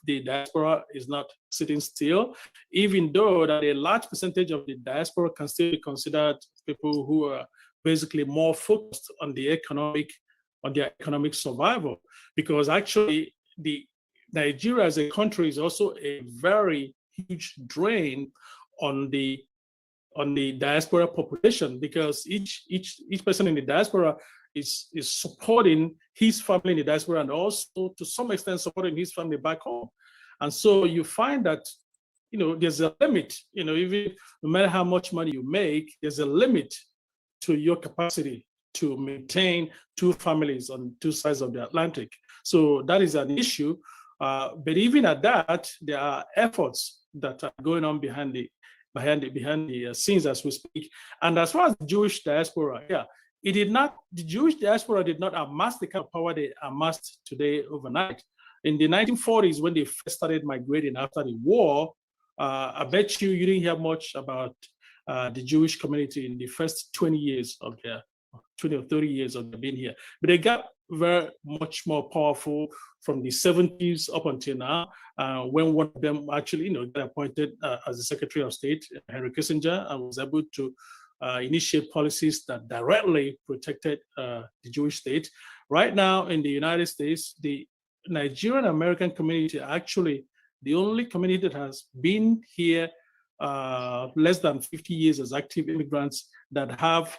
the diaspora is not sitting still, even though that a large percentage of the diaspora can still be considered people who are basically more focused on the on their economic survival, because actually the Nigeria as a country is also a very huge drain on the diaspora population, because each person in the diaspora is supporting his family in the diaspora and also to some extent supporting his family back home. And so you find that, you know, there's a limit, you know, even no matter how much money you make, there's a limit to your capacity to maintain two families on two sides of the Atlantic. So that is an issue. But even at that, there are efforts that are going on behind the scenes as we speak. And as far as the Jewish diaspora, the Jewish diaspora did not amass the kind of power they amassed today overnight. In the 1940s, when they first started migrating after the war, I bet you didn't hear much about the Jewish community in the first 20 years of their 20 or 30 years of being here. But they got very much more powerful from the 70s up until now, when one of them actually, you know, got appointed as the Secretary of State, Henry Kissinger, and was able to initiate policies that directly protected the Jewish state. Right now in the United States, the Nigerian American community are actually the only community that has been here less than 50 years as active immigrants that have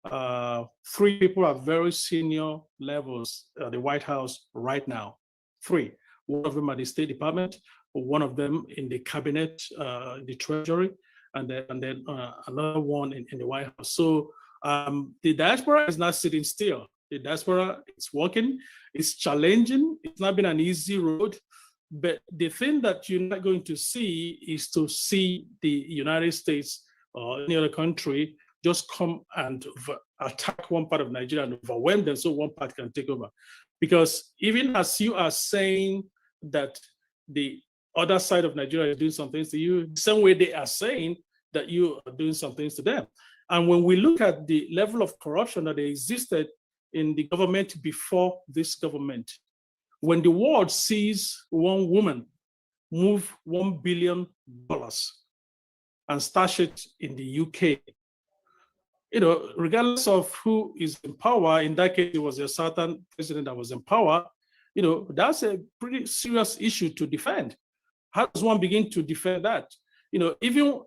3 people at very senior levels at the White House right now. 3. One of them at the State Department, one of them in the cabinet, the Treasury, and then another one in the White House. So the diaspora is not sitting still. The diaspora is working, it's challenging, it's not been an easy road, but the thing that you're not going to see is to see the United States or any other country just come and attack one part of Nigeria and overwhelm them so one part can take over. Because even as you are saying that the other side of Nigeria is doing some things to you, the same way they are saying that you are doing some things to them. And when we look at the level of corruption that existed in the government before this government, when the world sees one woman move $1 billion and stash it in the UK, you know, regardless of who is in power, in that case, it was a certain president that was in power, you know, that's a pretty serious issue to defend. How does one begin to defend that? You know, even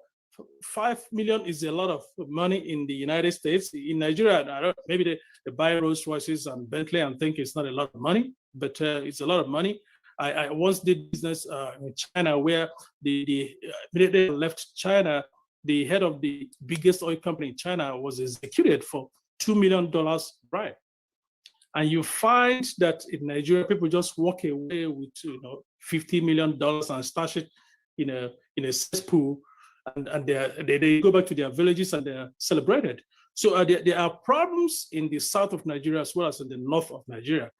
5 million is a lot of money in the United States. In Nigeria, maybe they buy Rolls Royces and Bentley and think it's not a lot of money, but it's a lot of money. I once did business in China where they left China, the head of the biggest oil company in China was executed for $2 million bribe. And you find that in Nigeria, people just walk away with, you know, $50 million and stash it in a cesspool, and they go back to their villages and they're celebrated. So there are problems in the south of Nigeria as well as in the north of Nigeria.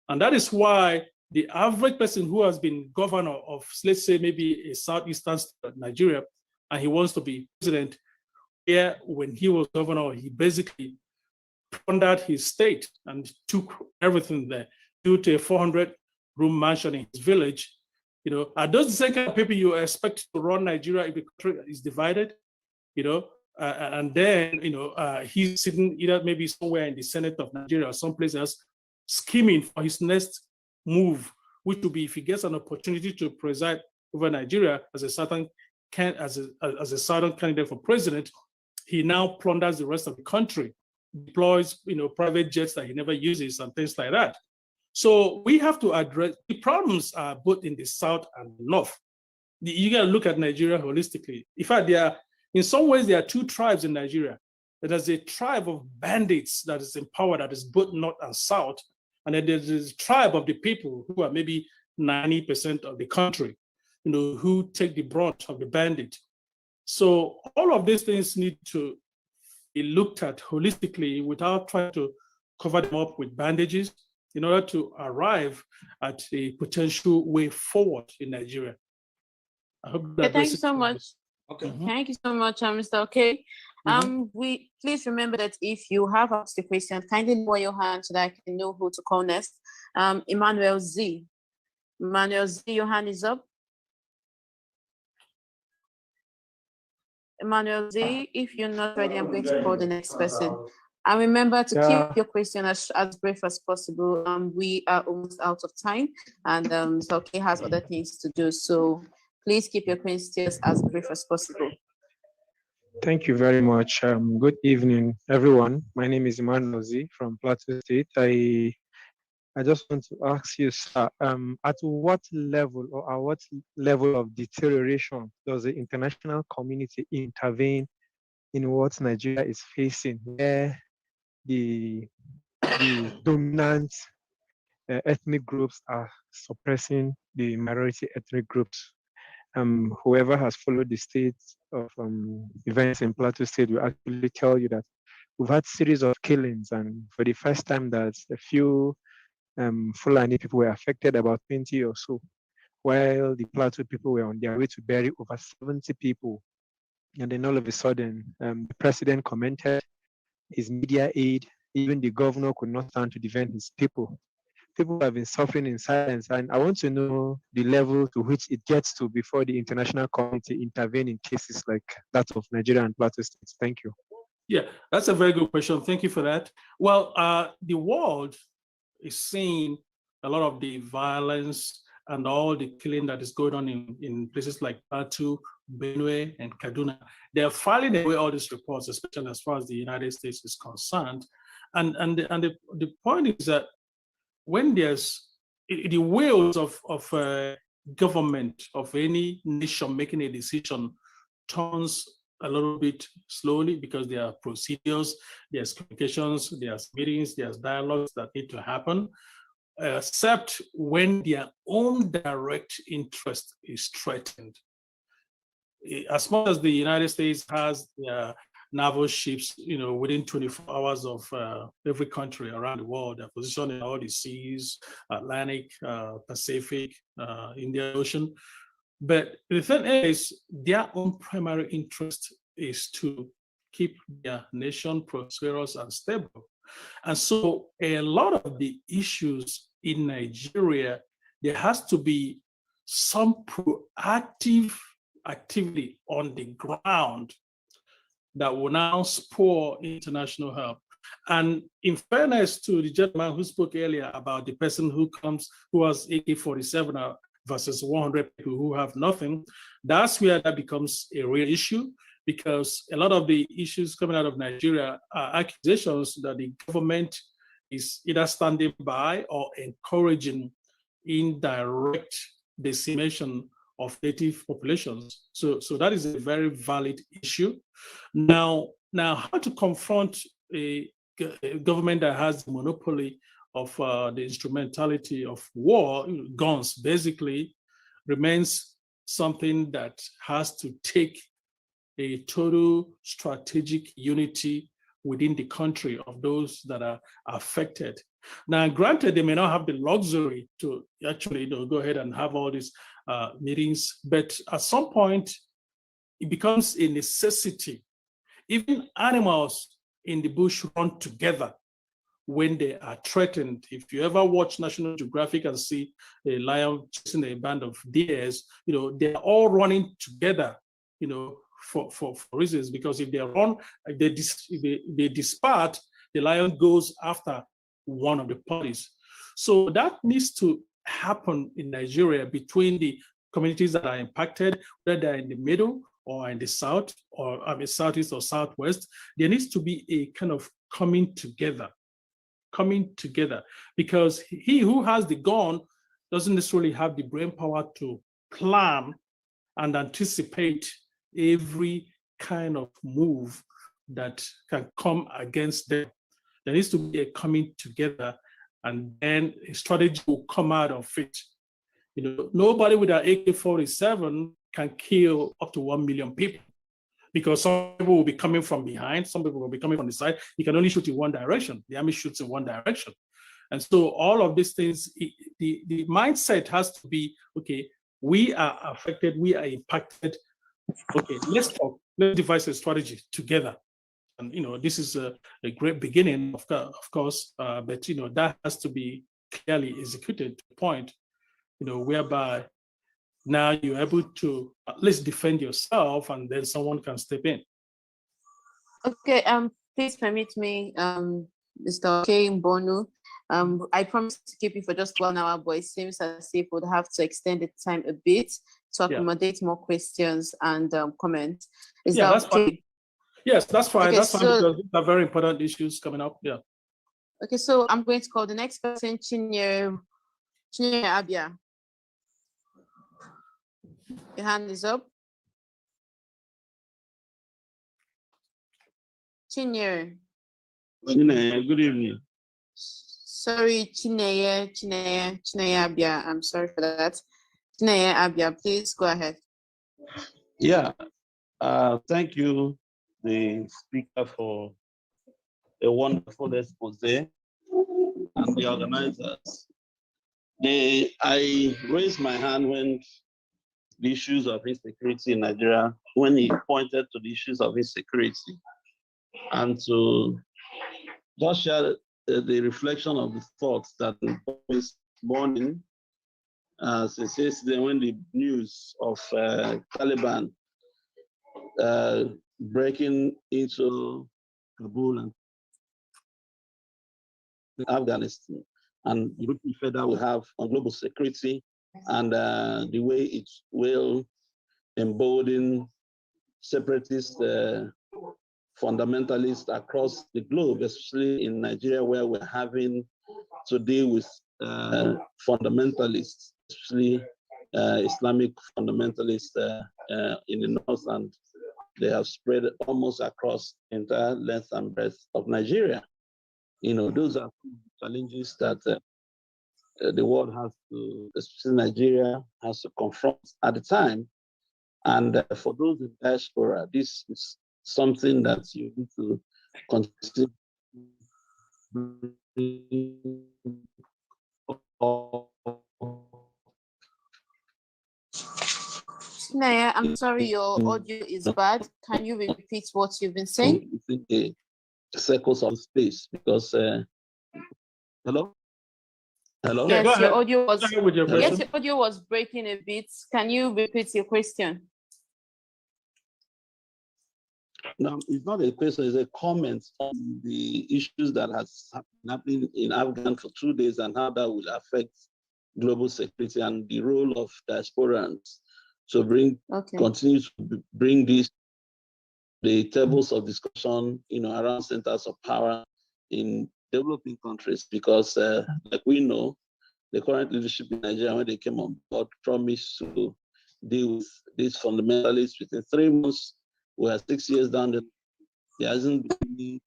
And that is why the average person who has been governor of, let's say, maybe a southeastern state of Nigeria, and he wants to be president, here when he was governor, he basically plundered his state and took everything there, built a 400-room mansion in his village. You know, are those the same kind of people you expect to run Nigeria if the country is divided? You know, and then, you know, he's sitting either maybe somewhere in the Senate of Nigeria or someplace else, scheming for his next move, which would be if he gets an opportunity to preside over Nigeria as a certain candidate for president, he now plunders the rest of the country, deploys, you know, private jets that he never uses and things like that. So we have to address the problems are both in the south and the north. You got to look at Nigeria holistically. In fact, in some ways there are 2 tribes in Nigeria. There's a tribe of bandits that is in power that is both north and south, and then there's a tribe of the people who are maybe 90% of the country, you know, who take the brunt of the bandit. So all of these things need to be looked at holistically without trying to cover them up with bandages in order to arrive at a potential way forward in Nigeria. I hope Okay, that thank you so much. Okay. Thank you so much, Mr. Okey. We please remember that if you have asked a question, kindly lower your hand so that I can know who to call next. Emmanuel Z. Emmanuel Z, your hand is up. Emmanuel Z, if you're not ready, I'm going to call the next person. And remember to keep your question as brief as possible. We are almost out of time, and Mr. Okey has other things to do. So please keep your questions as brief as possible. Thank you very much. Good evening, everyone. My name is Emmanuel Z from Plateau State. I just want to ask you, sir, at what level or at what level of deterioration does the international community intervene in what Nigeria is facing, where the dominant ethnic groups are suppressing the minority ethnic groups? Whoever has followed the state of events in Plateau State will actually tell you that we've had series of killings, and for the first time that a few Fulani people were affected, about 20 or so, while the Plateau people were on their way to bury over 70 people. And then all of a sudden, the president commented, his media aid, even the governor could not stand to defend his people. People have been suffering in silence, and I want to know the level to which it gets to before the international community intervene in cases like that of Nigeria and Plateau States. Thank you. Yeah, that's a very good question. Thank you for that. Well, the world is seeing a lot of the violence and all the killing that is going on in places like Plateau, Benue, and Kaduna. They're filing away all these reports, especially as far as the United States is concerned. And the point is that when there's the wheels of government of any nation making a decision turns a little bit slowly because there are procedures, there's communications, there's meetings, there's dialogues that need to happen, except when their own direct interest is threatened. As much as the United States has their naval ships, within 24 hours of every country around the world, they're positioned in all the seas, Atlantic, Pacific, Indian Ocean. But the thing is, their own primary interest is to keep their nation prosperous and stable. And so a lot of the issues in Nigeria, there has to be some proactive activity on the ground that will now spur international help. And in fairness to the gentleman who spoke earlier about the person who has AK-47 versus 100 people who have nothing, that's where that becomes a real issue, because a lot of the issues coming out of Nigeria are accusations that the government is either standing by or encouraging indirect decimation of native populations. So that is a very valid issue. Now how to confront a government that has the monopoly of the instrumentality of war, guns basically, remains something that has to take a total strategic unity within the country of those that are affected. Now, granted, they may not have the luxury to actually go ahead and have all these meetings, but at some point, it becomes a necessity. Even animals in the bush run together when they are threatened. If you ever watch National Geographic and see a lion chasing a band of deers, they are all running together, for reasons, because if they run, if they disparate, the lion goes after one of the parties. So that needs to happen in Nigeria between the communities that are impacted, whether they're in the middle or in the south, or southeast or southwest. There needs to be a kind of coming together, because he who has the gun doesn't necessarily have the brain power to plan and anticipate every kind of move that can come against them. There needs to be a coming together, and then a strategy will come out of it. Nobody with an AK-47 can kill up to 1 million people, because some people will be coming from behind, some people will be coming from the side. You can only shoot in one direction. The army shoots in one direction. And so all of these things, the mindset has to be, okay, we are affected, we are impacted. Okay, let's talk, let's devise a strategy together. And this is a great beginning, of course, but that has to be clearly executed to the point, whereby now you're able to at least defend yourself, and then someone can step in. Okay, please permit me, Mr. Okey, Mbonu. I promise to keep you for just 1 hour, but it seems as if we'll have to extend the time a bit to accommodate more questions and comments. Is that that's okay? fine. Yes, that's fine. Okay, that's fine, because these are very important issues coming up. Yeah. Okay, so I'm going to call the next person, Chinye Abia. Your hand is up. Chinye. Good evening. Sorry, Chineye Abia. I'm sorry for that. Chineye Abia, please go ahead. Yeah, thank you, the speaker, for a wonderful expose, and the organizers. I raised my hand when the issues of insecurity in Nigeria, when he pointed to the issues of insecurity, and to just share the reflection of the thoughts that this morning, since yesterday, when the news of Taliban breaking into Kabul and Afghanistan, and the effect that we have on global security, and the way it will embolden separatist fundamentalists across the globe, especially in Nigeria, where we're having to deal with fundamentalists, especially Islamic fundamentalists in the north, and they have spread almost across the entire length and breadth of Nigeria. Those are challenges that the world has to, especially Nigeria, has to confront at the time. And for those in diaspora, this is something that you need to consider. Chineye, I'm sorry, your audio is bad. Can you repeat what you've been saying? The circles of space, because hello? Yes, go your ahead. audio was With your yes, your audio was breaking a bit. Can you repeat your question? No, it's not a question, it's a comment on the issues that has happened in Afghan for 2 days, and how that will affect global security, and the role of diasporans to continue to bring the tables of discussion, around centers of power in developing countries, because like we know, the current leadership in Nigeria, when they came on board, promised to deal with these fundamentalists within 3 months. We are 6 years down, there hasn't been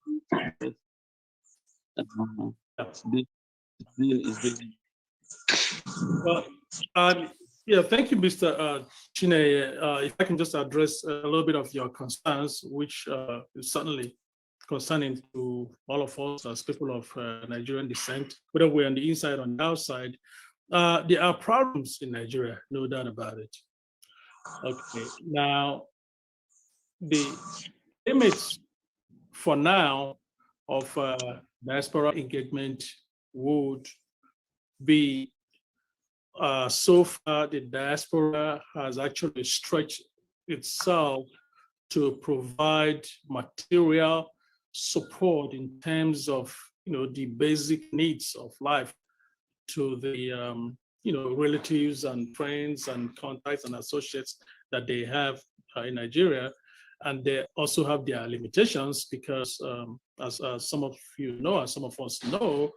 yeah, thank you, Mr. Chineye. If I can just address a little bit of your concerns, which is certainly concerning to all of us as people of Nigerian descent, whether we're on the inside or on the outside. There are problems in Nigeria, no doubt about it. Okay, now the limits for now of diaspora engagement would be so far the diaspora has actually stretched itself to provide material support in terms of the basic needs of life to the relatives and friends and contacts and associates that they have in Nigeria. And they also have their limitations because, as some of you know, as some of us know,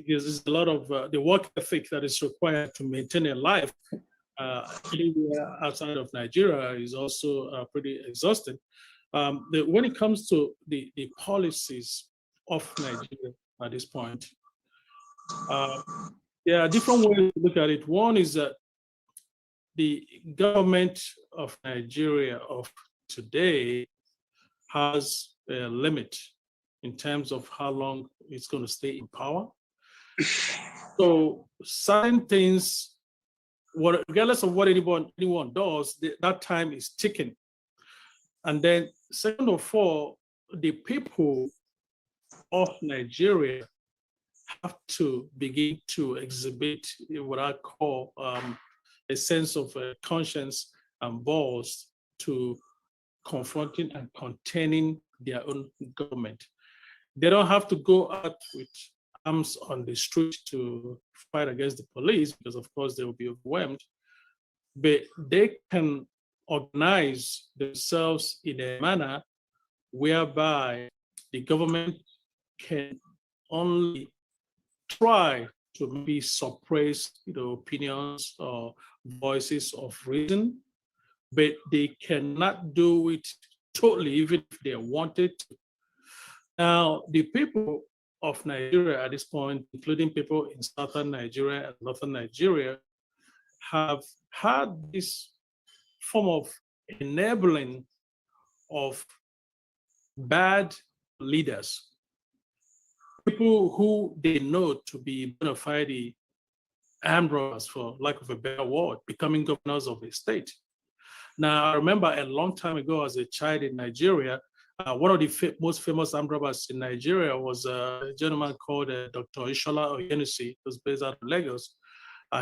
there's a lot of the work ethic that is required to maintain a life anywhere outside of Nigeria is also pretty exhausting. When it comes to the policies of Nigeria at this point, there are different ways to look at it. One is that the government of Nigeria of today has a limit in terms of how long it's going to stay in power. So certain things regardless of what anyone does, that time is ticking. And then second of all, the people of Nigeria have to begin to exhibit what I call a sense of conscience and balls to confronting and containing their own government. They don't have to go out with arms on the street to fight against the police, because of course they will be overwhelmed, but they can organize themselves in a manner whereby the government can only try to maybe suppress opinions or voices of reason, but they cannot do it totally, even if they wanted to. Now, the people of Nigeria at this point, including people in southern Nigeria and northern Nigeria, have had this form of enabling of bad leaders, people who they know to be bona fide armed robbers, for lack of a better word, becoming governors of a state. Now, I remember a long time ago as a child in Nigeria, one of the most famous armed robbers in Nigeria was a gentleman called Dr. Ishola Oyenusi, who was based out of Lagos.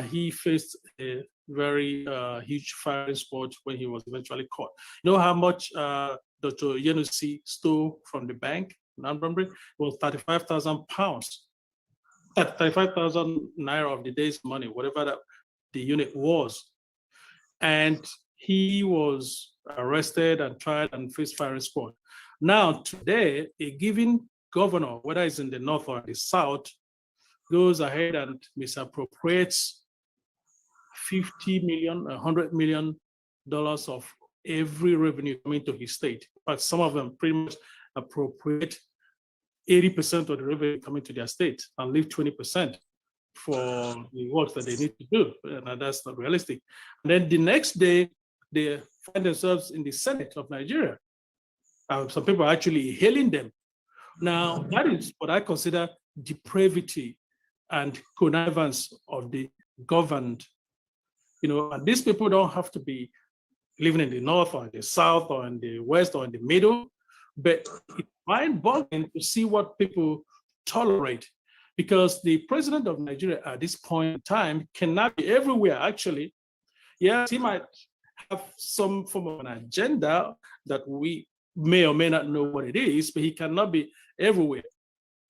He faced a very huge firing spot when he was eventually caught. You know how much Dr. Oyenusi stole from the bank? It was 35,000 pounds, 35,000 naira of the day's money, whatever that the unit was. And he was arrested and tried and faced firing squad. Now, today, a given governor, whether it's in the north or the south, goes ahead and misappropriates 50 million, $100 million of every revenue coming to his state. But some of them pretty much appropriate 80% of the revenue coming to their state and leave 20% for the work that they need to do. And that's not realistic. And then the next day, they find themselves in the Senate of Nigeria. Some people are actually hailing them. Now, that is what I consider depravity and connivance of the governed. And these people don't have to be living in the north or in the south or in the west or in the middle, but it's mind-boggling to see what people tolerate, because the president of Nigeria at this point in time cannot be everywhere, actually. Yes, he might have some form of an agenda that we may or may not know what it is, but he cannot be everywhere.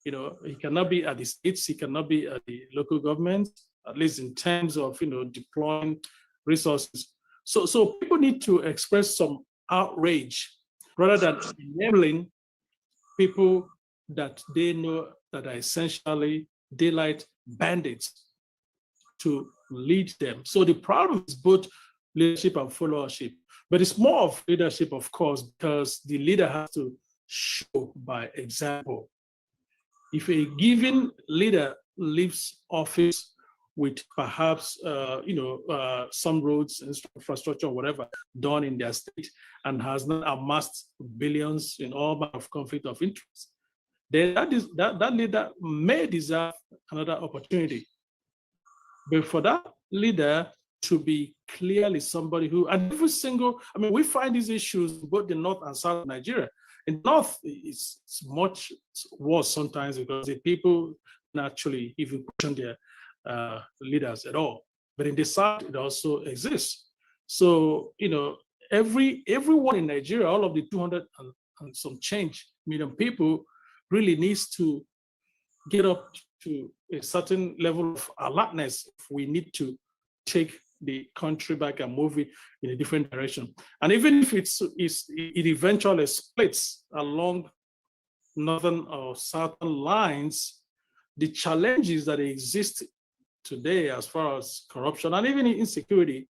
He cannot be at the states, he cannot be at the local government, at least in terms of, deploying resources. So people need to express some outrage rather than enabling people that they know that are essentially daylight bandits to lead them. So the problem is both leadership and followership, but it's more of leadership, of course, because the leader has to show by example. If a given leader leaves office with perhaps some roads, infrastructure, whatever, done in their state, and has not amassed billions in all manner of conflict of interest, then that leader may deserve another opportunity. But for that leader to be clearly somebody who, and every single, we find these issues in both the north and south of Nigeria. In the north, it's much worse sometimes because the people naturally even question their leaders at all. But in the south, it also exists. So, everyone in Nigeria, all of the 200 and some change million people, really needs to get up to a certain level of alertness if we need to take the country back and move it in a different direction. And even if it eventually splits along northern or southern lines, the challenges that exist today as far as corruption and even insecurity,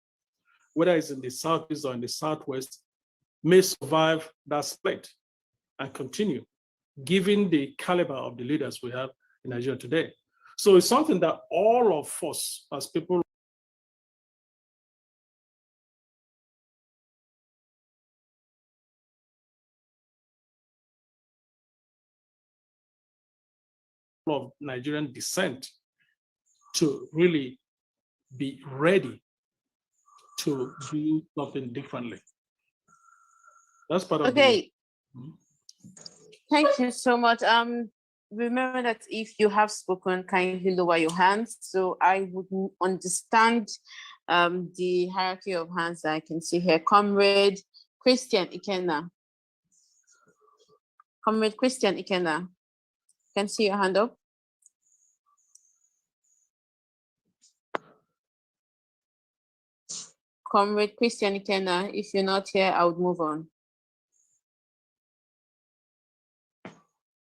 whether it's in the southeast or in the southwest, may survive that split and continue, given the caliber of the leaders we have in Nigeria today. So it's something that all of us as people of Nigerian descent to really be ready to do something differently. That's part of Okay. the. Thank you so much. Remember that if you have spoken, kindly lower your hands so I would understand the hierarchy of hands that I can see here. Comrade Christian Ikenna. Comrade Christian Ikenna. Can see your hand up. Comrade Christian Ikenna, if you're not here, I would move on.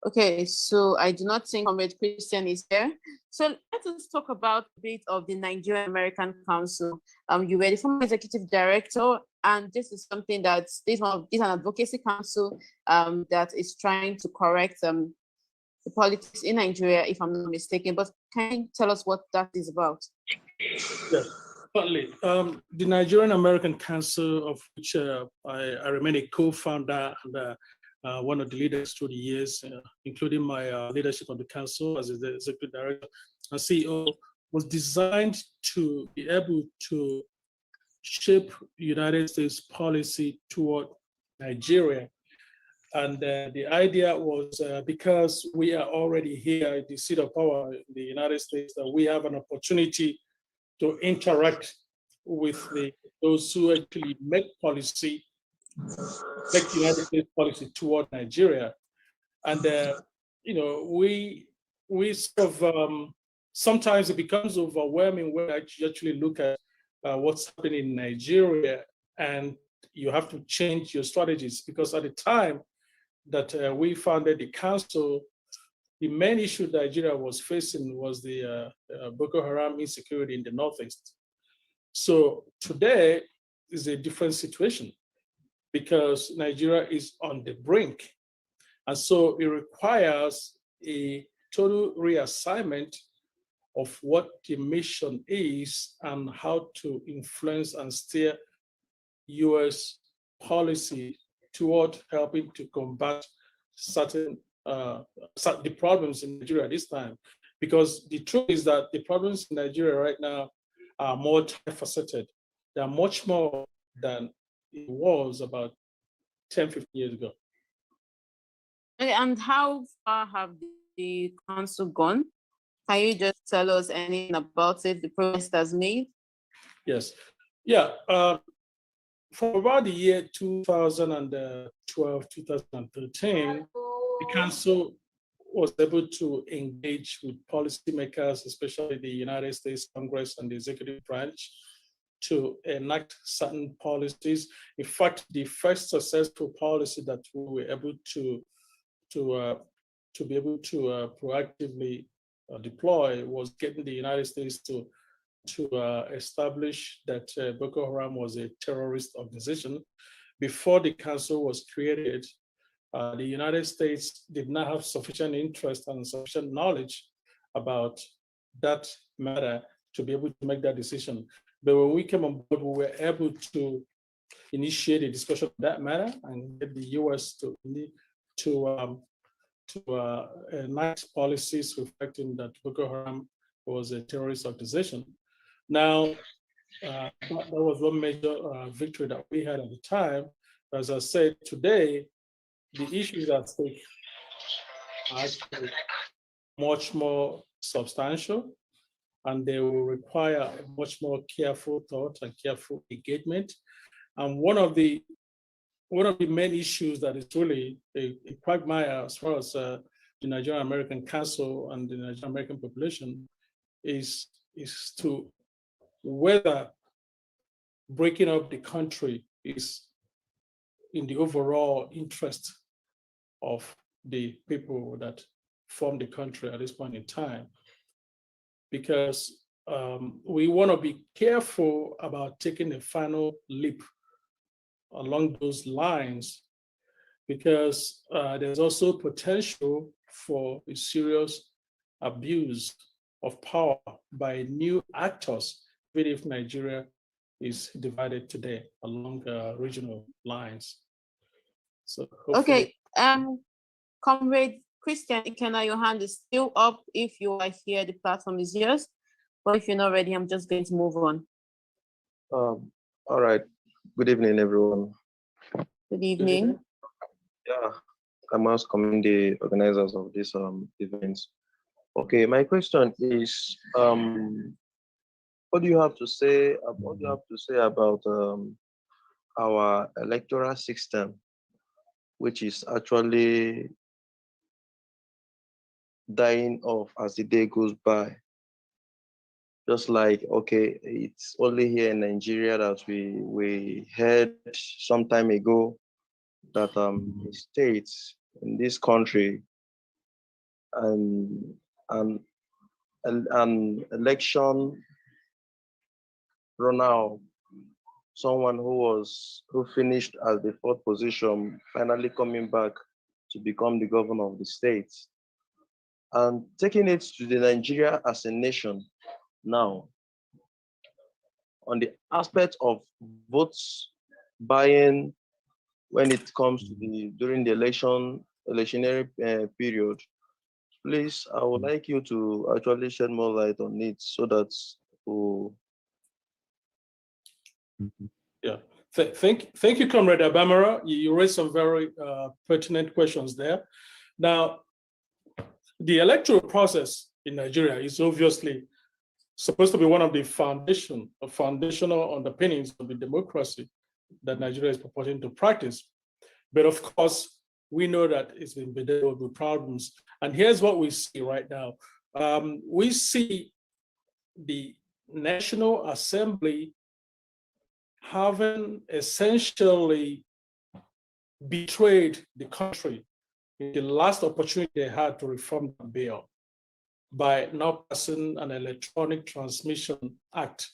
Okay, so I do not think Comrade Christian is here. So let us talk about a bit of the Nigerian American Council. You were the former executive director, and this is something that this is an advocacy council that is trying to correct the politics in Nigeria, if I'm not mistaken. But can you tell us what that is about? Yes, certainly. The Nigerian American Council, of which I remain a co-founder and one of the leaders through the years, including my leadership of the council as the executive director and CEO, was designed to be able to shape United States policy toward Nigeria. And the idea was because we are already here at the seat of power in the United States, that we have an opportunity to interact with those who actually make policy, make the United States policy toward Nigeria. And, you know, we sort of, sometimes it becomes overwhelming when you actually look at what's happening in Nigeria, and you have to change your strategies, because at the time that we founded the council, the main issue Nigeria was facing was the Boko Haram insecurity in the Northeast. So today is a different situation because Nigeria is on the brink. And so it requires a total reassignment of what the mission is and how to influence and steer US policy toward helping to combat certain the problems in Nigeria this time. Because the truth is that the problems in Nigeria right now are multifaceted. They are much more than it was about 10, 15 years ago. Okay, and how far have the council gone? Can you just tell us anything about it, the progress that's made? Yes. Yeah. For about the year 2012, 2013, the council was able to engage with policymakers, especially the United States Congress and the executive branch, to enact certain policies. In fact, the first successful policy that we were able to be able to proactively deploy was getting the United States to establish that Boko Haram was a terrorist organization. Before the council was created, the United States did not have sufficient interest and sufficient knowledge about that matter to be able to make that decision. But when we came on board, we were able to initiate a discussion of that matter and get the US to enact policies reflecting that Boko Haram was a terrorist organization. Now, that was one major victory that we had at the time. As I said, today, the issues at stake are actually much more substantial, and they will require a much more careful thought and careful engagement. And one of the main issues that is really a quagmire as far as the Nigerian American Council and the Nigerian American population is to whether breaking up the country is in the overall interest of the people that form the country at this point in time. Because we want to be careful about taking a final leap along those lines, because there's also potential for a serious abuse of power by new actors, even if Nigeria is divided today along regional lines. So okay, Comrade Christian Ikenna, your hand is still up. If you are here, the platform is yours. But if you're not ready, I'm just going to move on. All right. Good evening, everyone. Good evening. Yeah, I must commend the organizers of this event. Okay, my question is, what do you have to say? What do you have to say about our electoral system, which is actually dying off as the day goes by? Just like, okay, it's only here in Nigeria that we heard some time ago that the states in this country and an election runner, someone who finished as the fourth position, finally coming back to become the governor of the state, and taking it to the Nigeria as a nation now. On the aspect of votes buying when it comes to during the electionary period, please, I would like you to actually shed more light on it so that Yeah, thank you, Comrade Abamara. You raised some very pertinent questions there. Now, the electoral process in Nigeria is obviously supposed to be one of the foundational underpinnings of the democracy that Nigeria is purporting to practice. But of course, we know that it's been bedeviled with problems. And here's what we see right now. We see the National Assembly having essentially betrayed the country in the last opportunity they had to reform the bill by not passing an electronic transmission act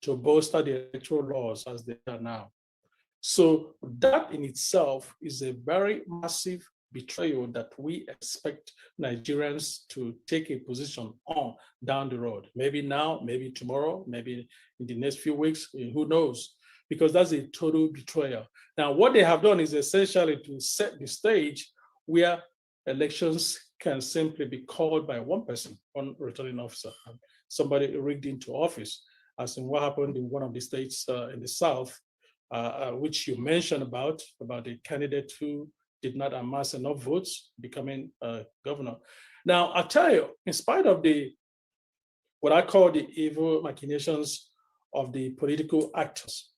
to bolster the electoral laws as they are now. So that in itself is a very massive betrayal that we expect Nigerians to take a position on down the road. Maybe now, maybe tomorrow, maybe in the next few weeks, who knows? Because that's a total betrayal. Now, what they have done is essentially to set the stage where elections can simply be called by one person, one returning officer, somebody rigged into office, as in what happened in one of the states in the South, which you mentioned about the candidate who did not amass enough votes becoming governor. Now, I'll tell you, in spite of what I call the evil machinations of the political actors,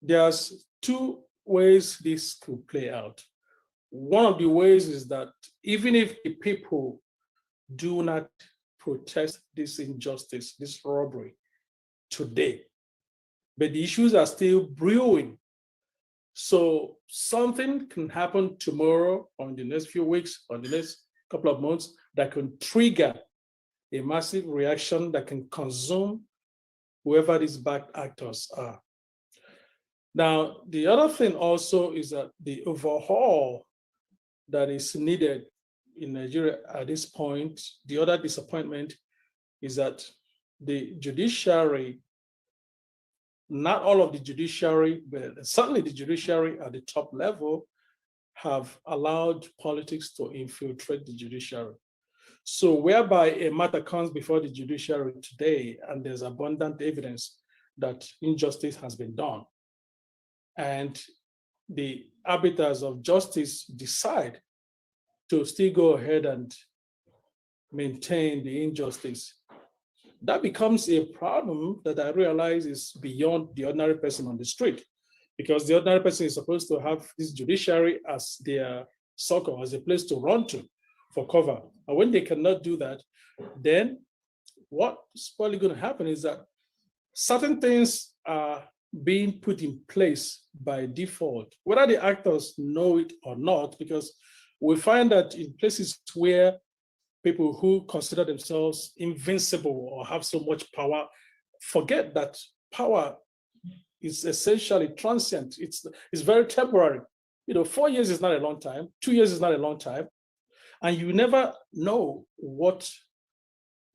there's two ways this could play out. One of the ways is that even if the people do not protest this injustice, this robbery today, but the issues are still brewing. So something can happen tomorrow or in the next few weeks or the next couple of months that can trigger a massive reaction that can consume whoever these bad actors are. Now, the other thing also is that the overhaul that is needed in Nigeria at this point, the other disappointment is that the judiciary, not all of the judiciary, but certainly the judiciary at the top level, have allowed politics to infiltrate the judiciary. So whereby a matter comes before the judiciary today and there's abundant evidence that injustice has been done, and the arbiters of justice decide to still go ahead and maintain the injustice, that becomes a problem that I realize is beyond the ordinary person on the street, because the ordinary person is supposed to have this judiciary as their circle, as a place to run to for cover. And when they cannot do that, then what's probably going to happen is that certain things are being put in place by default, whether the actors know it or not, because we find that in places where people who consider themselves invincible or have so much power forget that power is essentially transient. It's very temporary. 4 years is not a long time. 2 years is not a long time. And you never know what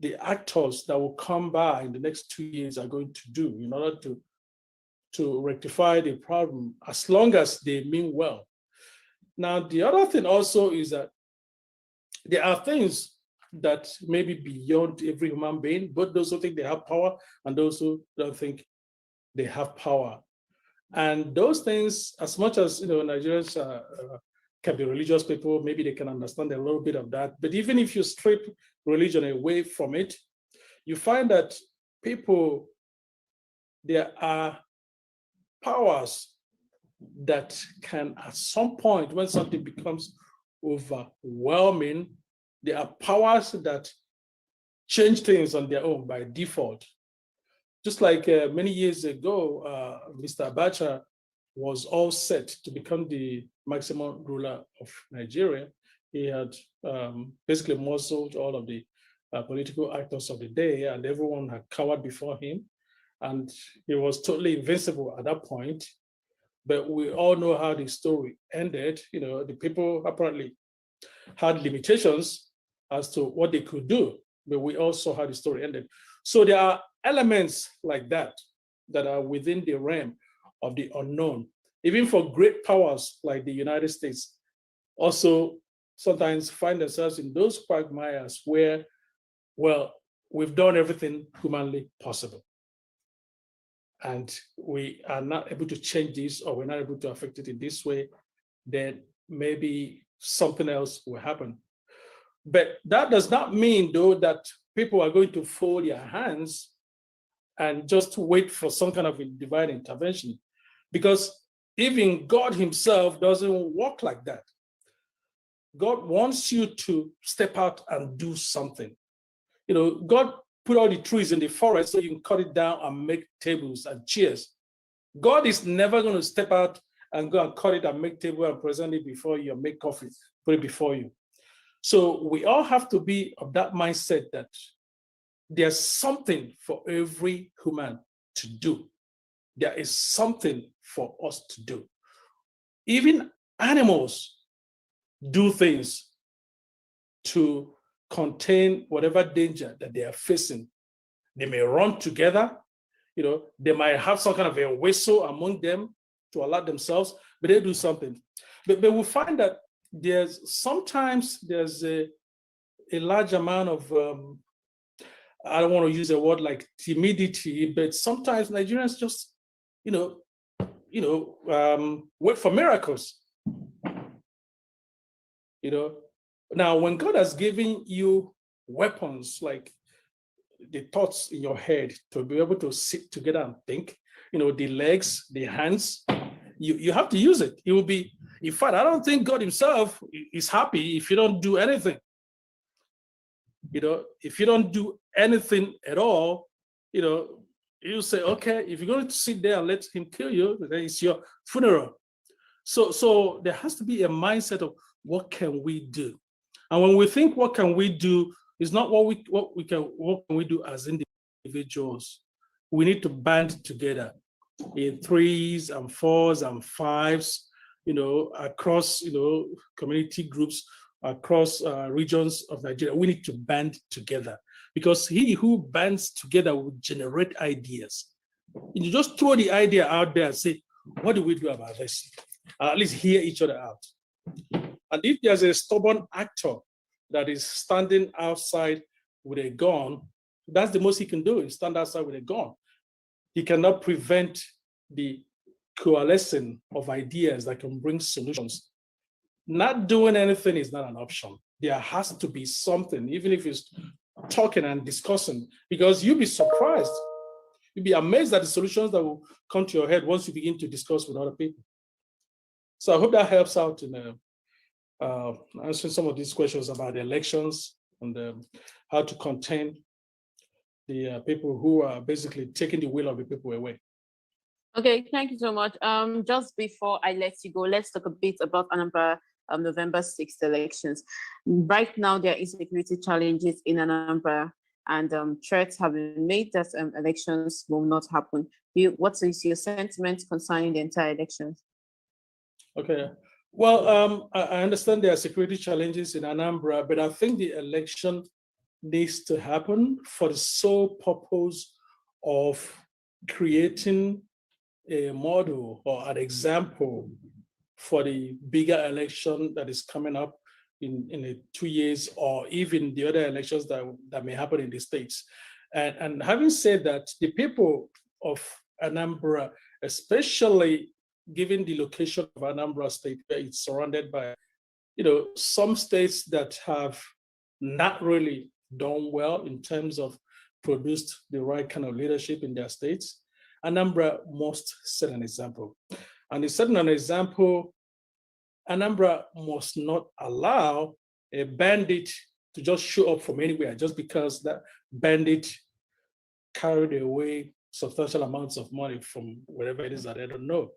the actors that will come by in the next 2 years are going to do in order to rectify the problem, as long as they mean well. Now, the other thing also is that there are things that may be beyond every human being, but those who think they have power and those who don't think they have power. And those things, as much as Nigerians can be religious people, maybe they can understand a little bit of that. But even if you strip religion away from it, you find that people, there are powers that can, at some point, when something becomes overwhelming, there are powers that change things on their own by default. Just like many years ago, Mr. Abacha was all set to become the maximum ruler of Nigeria. He had basically muscled all of the political actors of the day, and everyone had cowered before him. And he was totally invincible at that point. But we all know how the story ended. The people apparently had limitations as to what they could do, but we all saw how the story ended. So there are elements like that that are within the realm of the unknown. Even for great powers like the United States, also sometimes find themselves in those quagmires where, well, we've done everything humanly possible, and we are not able to change this, or we're not able to affect it in this way, then maybe something else will happen. But that does not mean, though, that people are going to fold their hands and just wait for some kind of a divine intervention, because even God himself doesn't work like that. God wants you to step out and do something. God put all the trees in the forest so you can cut it down and make tables and chairs. God is never going to step out and go and cut it and make table and present it before you and make coffee, put it before you. So we all have to be of that mindset that there's something for every human to do. There is something for us to do. Even animals do things to contain whatever danger that they are facing. They may run together, they might have some kind of a whistle among them to alert themselves, but they do something. But we find that sometimes there's a large amount of, I don't want to use a word like timidity, but sometimes Nigerians just, wait for miracles. Now, when God has given you weapons like the thoughts in your head to be able to sit together and think, the legs, the hands, you have to use it. It will be, in fact, I don't think God himself is happy if you don't do anything. If you don't do anything at all, you say, okay, if you're going to sit there and let him kill you, then it's your funeral. So there has to be a mindset of what can we do? And when we think what can we do, it's not what can we do as individuals. We need to band together in 3s and 4s and 5s, across community groups, across regions of Nigeria. We need to band together, because he who bands together will generate ideas. You just throw the idea out there and say, what do we do about this? At least hear each other out. And if there's a stubborn actor that is standing outside with a gun, that's the most he can do, is stand outside with a gun. He cannot prevent the coalescing of ideas that can bring solutions. Not doing anything is not an option. There has to be something, even if it's talking and discussing, because you'll be surprised. You'll be amazed at the solutions that will come to your head once you begin to discuss with other people. So I hope that helps out in answering some of these questions about the elections and how to contain the people who are basically taking the will of the people away. Okay, thank you so much. Just before I let you go, let's talk a bit about Anambra November 6th elections. Right now, there are insecurity challenges in Anambra, and threats have been made that elections will not happen. What is your sentiment concerning the entire elections? Okay. Well, I understand there are security challenges in Anambra, but I think the election needs to happen for the sole purpose of creating a model or an example for the bigger election that is coming up in 2 years, or even the other elections that may happen in the states. And having said that, the people of Anambra, especially given the location of Anambra State, where it's surrounded by, some states that have not really done well in terms of produced the right kind of leadership in their states. Anambra must set an example. And in setting an example, Anambra must not allow a bandit to just show up from anywhere just because that bandit carried away substantial amounts of money from wherever it is that I don't know,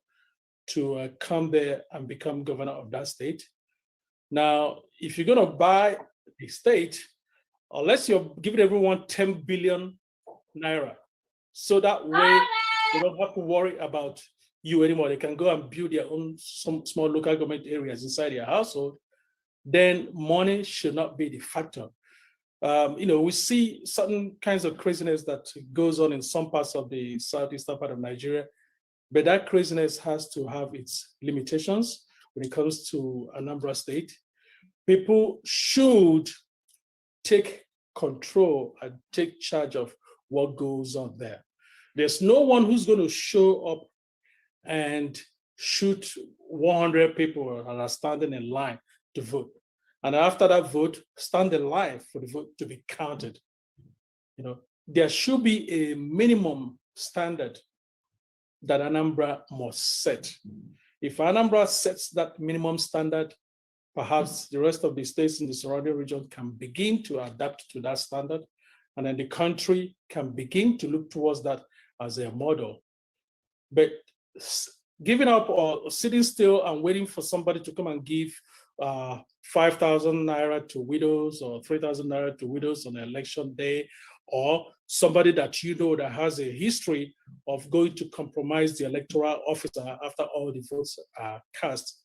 to come there and become governor of that state. Now, if you're going to buy a state, unless you're giving everyone 10 billion naira, so that way they don't have to worry about you anymore. They can go and build their own some small local government areas inside their household. Then money should not be the factor. We see certain kinds of craziness that goes on in some parts of the southeastern part of Nigeria, but that craziness has to have its limitations when it comes to Anambra State. People should take control and take charge of what goes on there. There's no one who's going to show up and shoot 100 people that are standing in line to vote. And after that vote, stand in line for the vote to be counted. There should be a minimum standard that Anambra must set. If Anambra sets that minimum standard, perhaps the rest of the states in the surrounding region can begin to adapt to that standard, and then the country can begin to look towards that as a model. But giving up or sitting still and waiting for somebody to come and give 5,000 naira to widows or 3,000 naira to widows on election day, or somebody that that has a history of going to compromise the electoral officer after all the votes are cast,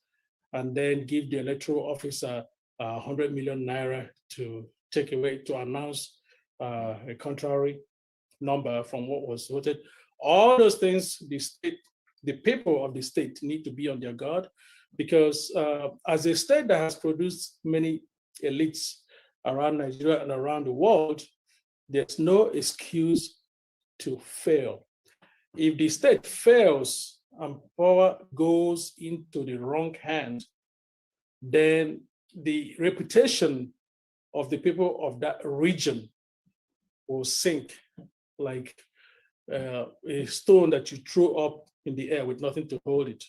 and then give the electoral officer 100 million naira to take away, to announce a contrary number from what was voted. All those things, the people of the state need to be on their guard, because as a state that has produced many elites around Nigeria and around the world, there's no excuse to fail. If the state fails and power goes into the wrong hand, then the reputation of the people of that region will sink like a stone that you throw up in the air with nothing to hold it.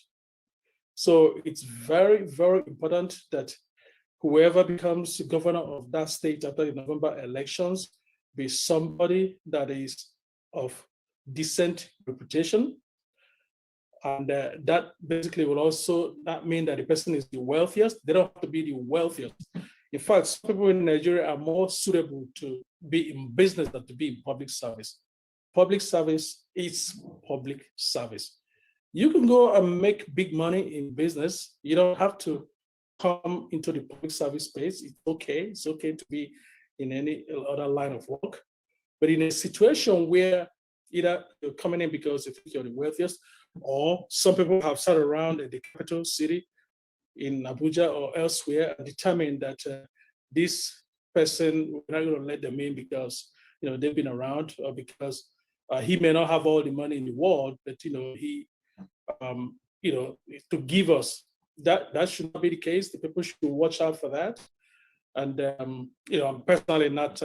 So it's very, very important that whoever becomes governor of that state after the November elections be somebody that is of decent reputation. And that basically will also not mean that the person is the wealthiest. They don't have to be the wealthiest. In fact, some people in Nigeria are more suitable to be in business than to be in public service. Public service is public service. You can go and make big money in business. You don't have to come into the public service space. It's okay. It's okay to be in any other line of work. But in a situation where either you're coming in because you think you're the wealthiest, or some people have sat around in the capital city in Abuja or elsewhere and determined that this person, we're not going to let them in because they've been around, or because he may not have all the money in the world, but he to give us that should not be the case. The people should watch out for that. And I'm personally not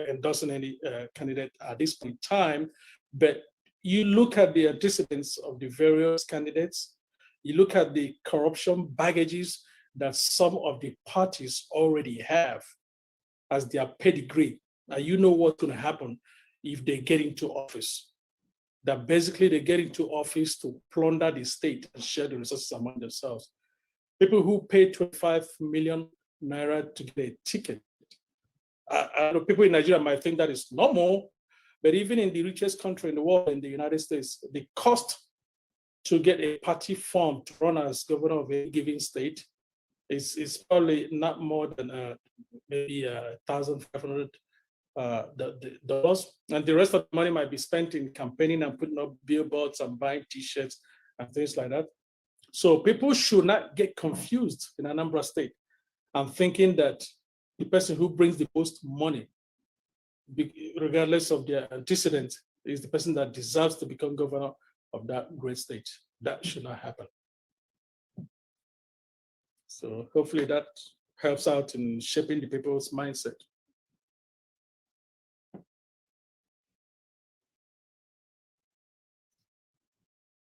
endorsing any candidate at this point in time, but you look at the antecedents of the various candidates, you look at the corruption baggages that some of the parties already have as their pedigree, and you know what's going to happen if they get into office. That basically they get into office to plunder the state and share the resources among themselves. People who pay 25 million naira to get a ticket. I know people in Nigeria might think that is normal, but even in the richest country in the world, in the United States, the cost to get a party form to run as governor of a given state is probably not more than maybe $1,500, and the rest of the money might be spent in campaigning and putting up billboards and buying T-shirts and things like that. So people should not get confused in Anambra State and thinking that the person who brings the most money, regardless of their antecedents, is the person that deserves to become governor of that great state. That should not happen. So hopefully that helps out in shaping the people's mindset.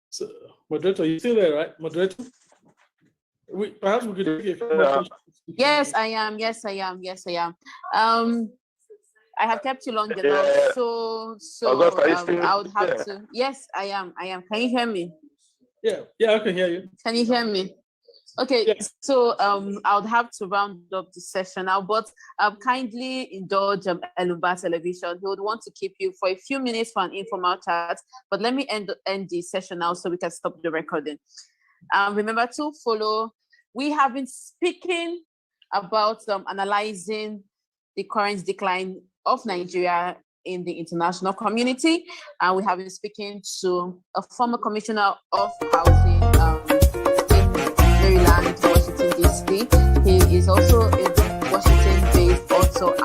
So, moderator, you still there, right? Moderator? Perhaps we could take a few more questions. Yes, I am. Yes, I am. Yes, I am. I have kept you long enough, so I would have to. Yes, I am. I am. Can you hear me? Yeah, I can hear you. Can you hear me? Okay, Yeah. so I would have to round up the session now, but kindly indulge Elumba Television. He would want to keep you for a few minutes for an informal chat, but let me end the session now so we can stop the recording. Remember to follow. We have been speaking about analyzing the current decline of Nigeria in the international community, and we have been speaking to a former commissioner of housing in Maryland, Washington, D.C. He is also a Washington-based also